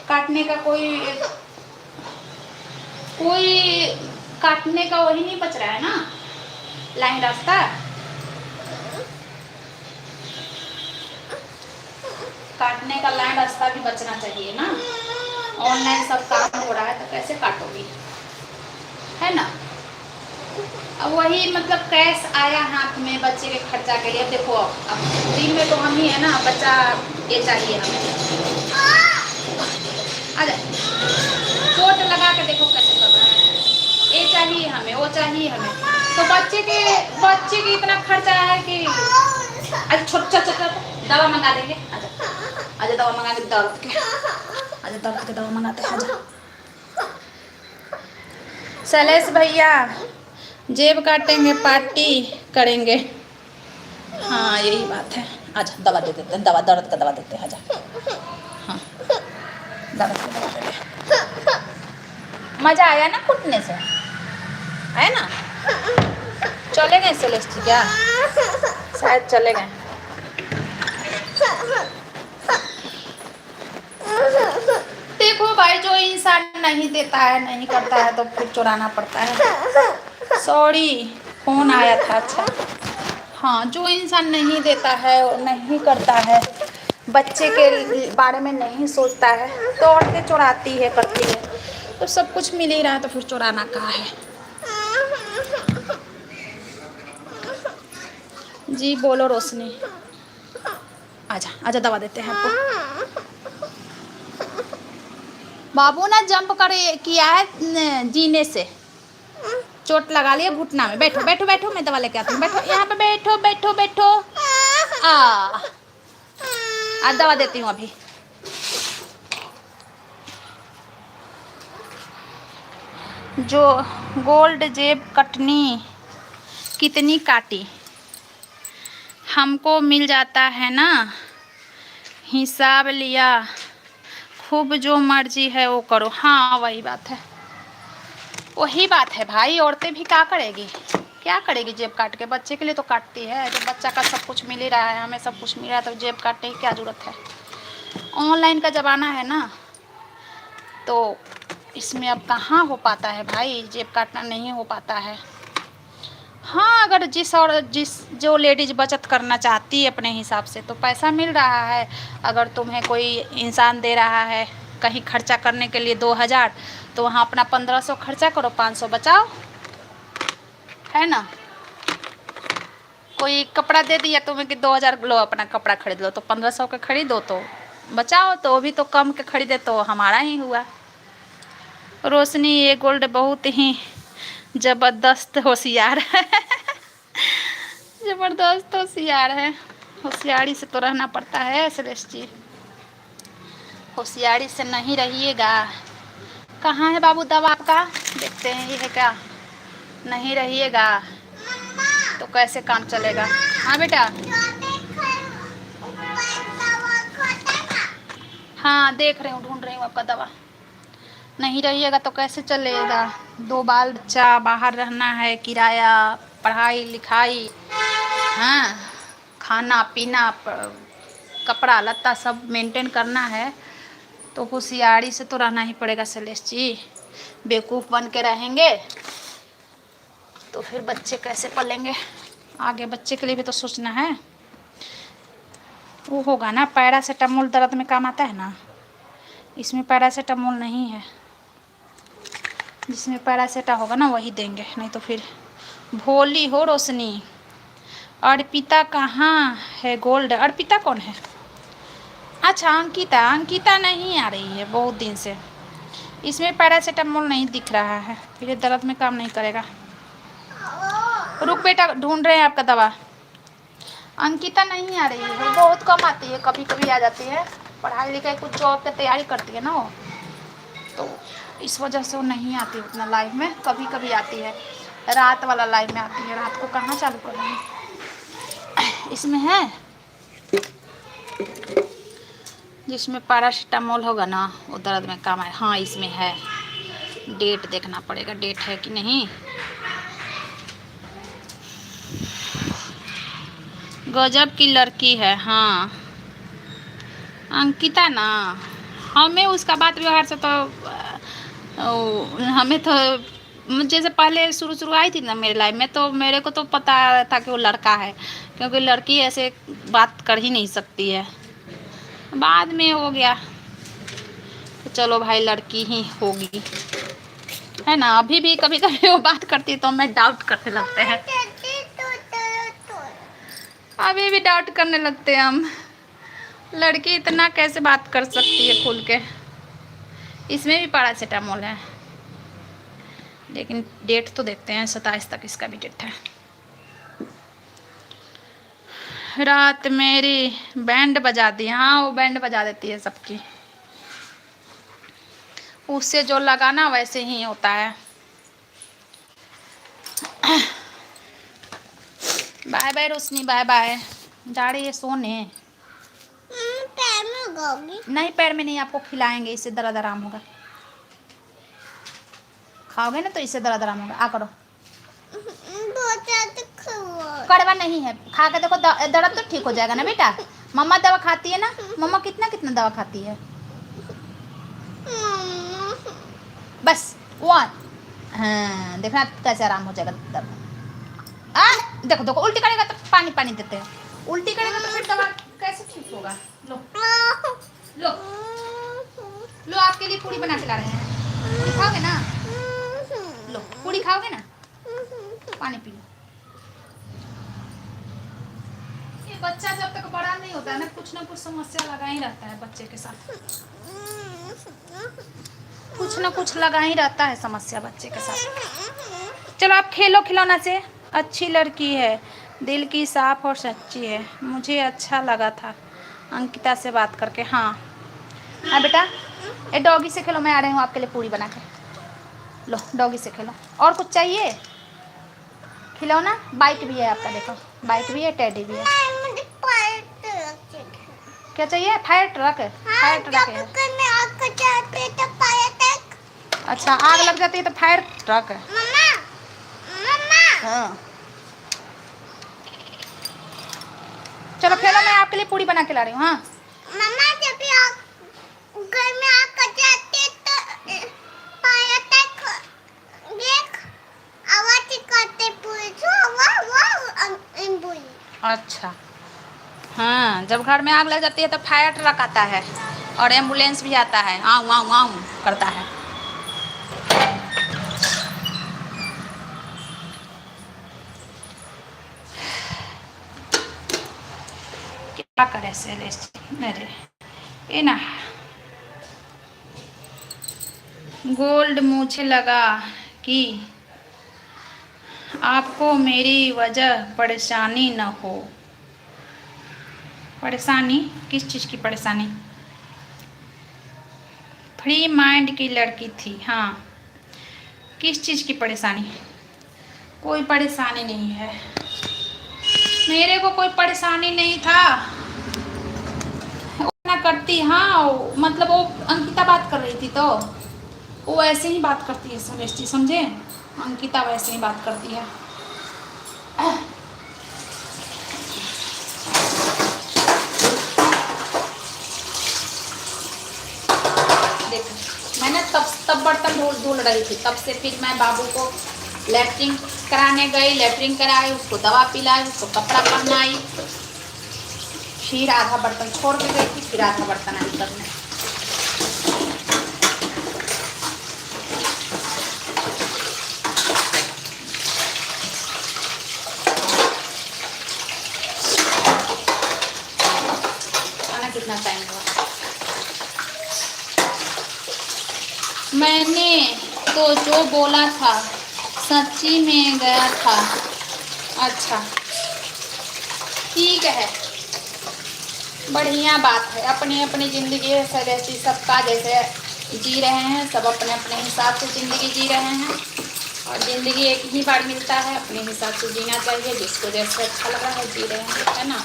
काटने का कोई काटने का वही नहीं बच रहा है ना, लाइन रास्ता, काटने का लाइन रास्ता भी बचना चाहिए ना। ऑनलाइन सब काम हो रहा है तो कैसे काटोगी, है ना। अब वही मतलब कैश आया हाथ में बच्चे के खर्चा के लिए। अब देखो अब दिन में तो हम ही है ना, बच्चा ये चाहिए हमें। अरे चोट लगा के देखो कैसे कर रहा है, ये चाहिए हमें, वो चाहिए हमें। तो बच्चे की इतना खर्चा है कि अरे छोटा छोटा दवा मंगा देंगे। आजा दवा मंगा के दर्द के, आजा दर्द के दवा मंगाते हैं। आजा शैलेश भैया जेब काटेंगे, पार्टी करेंगे। हाँ यही बात है। आजा दवा दे देते हैं, दवा दर्द का दवा देते हैं। आजा हाँ दर्द का दवा दे दे। मज़ा आया ना कूटने से, है ना। चले गए शैलेश जी क्या, शायद चले गए। देखो भाई जो इंसान नहीं देता है, नहीं करता है तो फिर चुराना पड़ता है। सॉरी फोन आया था। अच्छा हाँ, जो इंसान नहीं देता है और नहीं करता है, बच्चे के बारे में नहीं सोचता है तो औरतें चुराती है, करती है। तो सब कुछ मिल ही रहा है तो फिर चुराना कहाँ है। जी बोलो रोशनी। आजा आजा दवा देते हैं आपको। बाबू ना जंप करे किया है जीने से, चोट लगा लिया घुटना में। बैठो बैठो बैठो, मैं दवा लेके आती हूँ। बैठो यहाँ पे, बैठो बैठो बैठो। आज दवा देती हूँ अभी। जो गोल्ड जेब कटनी कितनी काटी, हमको मिल जाता है ना, हिसाब लिया खूब, जो मर्जी है वो करो। हाँ वही बात है, वही बात है भाई। औरतें भी क्या करेगी, क्या करेगी जेब काट के। बच्चे के लिए तो काटती है, जब बच्चा का सब कुछ मिल ही रहा है, हमें सब कुछ मिल रहा है, तो जेब काटने की क्या ज़रूरत है। ऑनलाइन का ज़माना है ना, तो इसमें अब कहाँ हो पाता है भाई, जेब काटना नहीं हो पाता है। हाँ अगर जिस जो लेडीज़ बचत करना चाहती है अपने हिसाब से, तो पैसा मिल रहा है। अगर तुम्हें कोई इंसान दे रहा है कहीं खर्चा करने के लिए 2000, तो वहाँ अपना 1500 खर्चा करो, 500 बचाओ, है ना। कोई कपड़ा दे दिया तुम्हें कि 2000 लो अपना कपड़ा खरीद लो, तो 1500 का खरीदो तो बचाओ। तो वो भी तो कम के खरीदे तो हमारा ही हुआ। रोशनी ये गोल्ड बहुत ही ज़बरदस्त होशियार है। ज़बरदस्त होशियार है। होशियारी से तो रहना पड़ता है शैलेश जी, होशियारी से नहीं रहिएगा। कहाँ है बाबू दवा आपका, देखते हैं ये है क्या। नहीं रहिएगा तो कैसे काम चलेगा। हाँ बेटा, हाँ देख रही हूँ, ढूंढ रही हूँ आपका दवा। नहीं रहिएगा तो कैसे चलेगा। 2 बाल बच्चा, बाहर रहना है, किराया, पढ़ाई लिखाई, हाँ खाना पीना, कपड़ा लत्ता सब मेंटेन करना है। तो होशियारी से तो रहना ही पड़ेगा शैलेश जी। बेवकूफ़ बन के रहेंगे तो फिर बच्चे कैसे पलेंगे। आगे बच्चे के लिए भी तो सोचना है। वो होगा ना पैरासीटामोल, दर्द में काम आता है ना। इसमें पैरासीटामोल नहीं है, जिसमें पैरासीटा होगा ना वही देंगे, नहीं तो फिर भोली हो रोशनी। अर्पिता कहाँ है गोल्ड, अर्पिता कौन है। अच्छा अंकिता, अंकिता नहीं आ रही है बहुत दिन से। इसमें पैरासीटामोल नहीं दिख रहा है, फिर ये दर्द में काम नहीं करेगा। रुक बेटा, ढूंढ रहे हैं आपका दवा। अंकिता नहीं आ रही है, बहुत कम आती है, कभी कभी आ जाती है। पढ़ाई लिखाई कुछ जॉब की तैयारी करती है ना वो, तो इस वजह से वो नहीं आती उतना लाइव में। कभी कभी आती है, रात वाला लाइव में आती है। रात को कहाँ चालू कर रही है। इसमें है जिसमें पैरासीटामोल होगा ना वो दर्द में काम आए। हाँ इसमें है, डेट देखना पड़ेगा, डेट है कि नहीं। गजब की लड़की है। हाँ अंकिता ना, हमें उसका बात व्यवहार से तो हमें तो जैसे पहले शुरू आई थी ना मेरे लाइफ में, तो मेरे को तो पता था कि वो लड़का है, क्योंकि लड़की ऐसे बात कर ही नहीं सकती है। बाद में हो गया तो चलो भाई, लड़की ही होगी, है ना। अभी भी कभी कभी वो बात करती है तो मैं डाउट करने लगते हैं, अभी भी डाउट करने लगते हैं हम, लड़की इतना कैसे बात कर सकती है खुल के। इसमें भी पैरासीटामोल है, लेकिन डेट तो देखते हैं, 27 तक इसका भी डेट है। रात मेरी बैंड बजा दी, हाँ वो बैंड बजा देती है सबकी, उससे जो लगाना वैसे ही होता है। बाय बाय रोशनी, बाय बाय, जा रही है सोने। पैर में लगाओगी? नहीं, पैर में नहीं, आपको खिलाएंगे, इससे दर्द आराम होगा। खाओगे ना तो इससे दर्द आराम होगा। आ करो, बहुत ज्यादा कड़वा नहीं है, खा के देखो, दर्द तो ठीक हो जाएगा ना बेटा। मम्मा दवा खाती है ना, मम्मा कितना कितना दवा खाती है। बस वन, हाँ देखना कैसे आराम हो जाएगा दर्द। देखो देखो, उल्टी करेगा तो पानी पानी देते हैं, उल्टी करेगा तो फिर दवा कैसे ठीक होगा। लो लो लो, आपके लिए पूरी बना के ला रहे हैं, पूरी खाओगे ना। लो पूरी खाओगे ना, पानी पी लो। ये बच्चा जब तक बड़ा नहीं होता है ना कुछ समस्या लगा ही रहता है बच्चे के साथ, कुछ लगा ही रहता है समस्या बच्चे के साथ। चलो आप खेलो खिलौना से। अच्छी लड़की है, दिल की साफ और सच्ची है, मुझे अच्छा लगा था अंकिता से बात करके। हाँ हाँ बेटा, ये डॉगी से खेलो, मैं आ रही हूँ आपके लिए पूरी बना के। लो डॉगी से खेलो। और कुछ चाहिए खिलौना? बाइक भी है आपका, देखो बाइक भी है, टेडी भी है। क्या चाहिए? फायर ट्रक है, फायर ट्रक है। अच्छा, आग लग जाती है तो फायर ट्रक है। हाँ चलो खेलो, मैं आपके लिए पूरी बना के ला रही हूँ। हाँ मम्मा, जब भी आप घर में आग कर जाते तो फायर ट्रक देख आवाज करते पुलिस, वाह वाह एम्बुलेंस। अच्छा, हाँ जब घर में आग लग जाती है तो फायर ट्रक आता है और एम्बुलेंस भी आता है, आऊ आऊ आऊ करता है। क्या करे सेलेस्टी मेरे, ये ना गोल्ड मुझे लगा कि आपको मेरी वजह परेशानी न हो। परेशानी? किस चीज़ की परेशानी? फ्री माइंड की लड़की थी। हाँ, किस चीज़ की परेशानी? कोई परेशानी नहीं है, मेरे को कोई परेशानी नहीं था ना करती। हाँ मतलब वो अंकिता बात कर रही थी तो वो ऐसे ही बात करती है सेलेस्टी, समझे? अंकिता वैसे ही बात करती है। देख, मैंने तब बर्तन धुल रही थी, तब से फिर मैं बाबू को लैट्रिन कराने गई, लैट्रिन कराई, उसको दवा पिलाई, उसको कपड़ा पहनाई, फिर आधा बर्तन छोड़ के गई थी, फिर आधा बर्तन आई करने। कितना टाइम हुआ? मैंने तो जो बोला था सच्ची में गया था। अच्छा ठीक है, बढ़िया बात है। अपनी अपनी ज़िंदगी है सेलेस्टी, सबका जैसे जी रहे हैं, सब अपने अपने हिसाब से ज़िंदगी जी रहे हैं और ज़िंदगी एक ही बार मिलता है, अपने हिसाब से जीना चाहिए, जिसको जैसे अच्छा लग रहा है जी रहे हैं, है ना।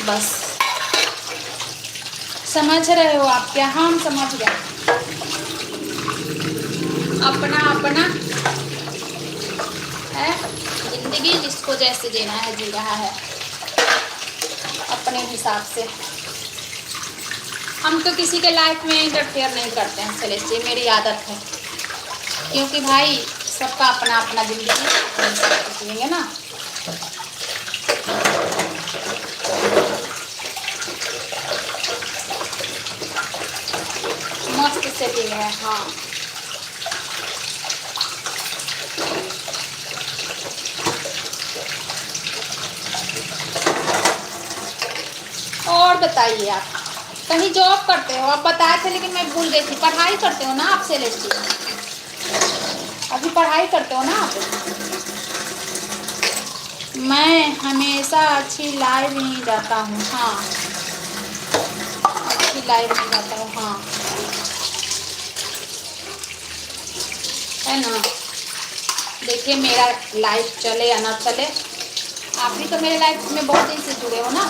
बस समझ रहे हो आप क्या? हम समझ गए, अपना अपना है ज़िंदगी, जिसको जैसे जीना है जी रहा है अपने हिसाब से। हम तो किसी के लाइफ में इंटरफेयर नहीं करते हैं सेलेस्टी, मेरी आदत है, क्योंकि भाई सबका अपना अपना ज़िंदगी जिएंगे ना। मस्त सेटिंग है। हाँ और बताइए, आप कहीं जॉब करते हो? आप बताए थे लेकिन मैं भूल गई थी। पढ़ाई करते हो ना आप सेलेस्टी? अभी पढ़ाई करते हो ना आप? मैं हमेशा अच्छी लाइव ही जाता हूँ। हाँ अच्छी लाइव में जाता हूँ। हाँ है ना। देखिए मेरा लाइव चले या ना चले, आप भी तो मेरे लाइफ में बहुत दिन से जुड़े हो ना।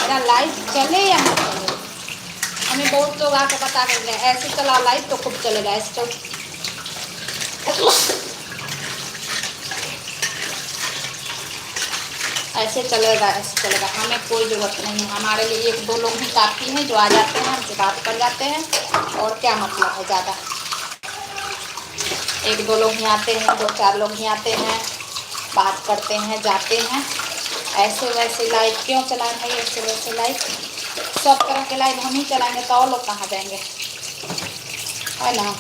मेरा लाइव चले या ना चले, हमें बहुत लोग आके बता कर गए ऐसे चला लाइव तो खूब चलेगा, ऐसे चल ऐसे चलेगा, ऐसे चलेगा। हमें कोई ज़रूरत नहीं है, हमारे लिए 1-2 लोग ही काफ़ी हैं जो आ जाते हैं, हमसे बात कर जाते हैं। और क्या मतलब है ज़्यादा, 1-2 लोग ही आते हैं, 2-4 लोग ही आते हैं, बात करते हैं, जाते हैं। ऐसे वैसे लाइव क्यों चलाएं भाई? ऐसे वैसे लाइव, सब तरह के लाइव हम ही चलाएंगे तो और लोग कहाँ जाएंगे, है ना।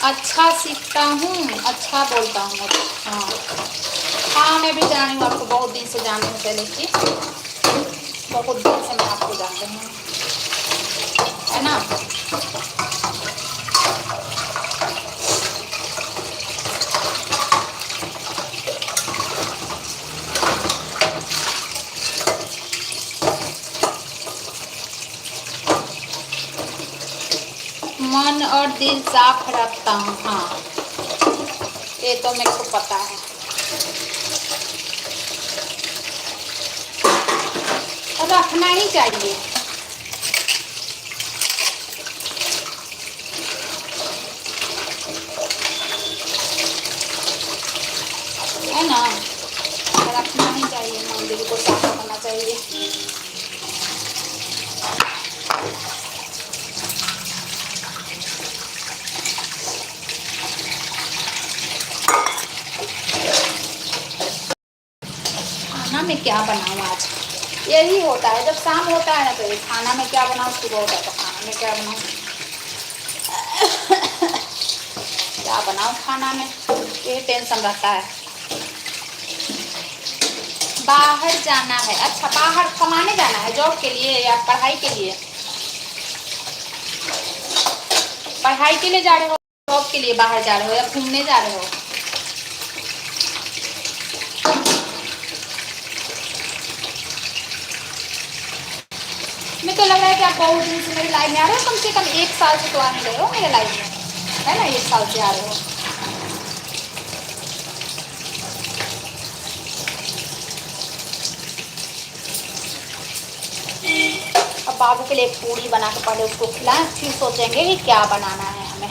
अच्छा सीखता हूँ, अच्छा बोलता हूँ। हाँ हाँ मैं भी जानी हूँ आपको, बहुत दिन से जानी हूँ सेलेस्टी, बहुत दिन से मैं आपको जानती हूँ, है ना। मन और दिल साफ रखता हूँ। हाँ ये तो मेरे को पता है। रखना ही चाहिए। है ना, रखना ही चाहिए, मन दिल को साफ रखना चाहिए। खाना में क्या बनाऊँ आज, यही होता है जब शाम होता है ना, तो खाना में क्या बनाऊँ, सुबह होता है तो खाना में क्या बनाऊँ, क्या बनाऊँ खाना में, ये टेंशन रहता है। बाहर जाना है? अच्छा बाहर कमाने जाना है, जॉब के लिए या पढ़ाई के लिए? पढ़ाई के लिए जा रहे हो, जॉब के लिए बाहर जा रहे हो, या घूमने जा रहे हो? मैं तो लग रहा है कि आप बहुत दिन से मेरी लाइफ में आ रहे हो, कम से कम 1 साल से तो आ नहीं रहे हो मेरे लाइफ में, है ना। 1 साल से आ रहे हो। अब बाबू के लिए एक पूड़ी बना के पहले उसको खिलाएं, फिर सोचेंगे कि क्या बनाना है हमें।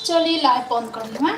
चलिए लाइव बंद कर लूँ मैं।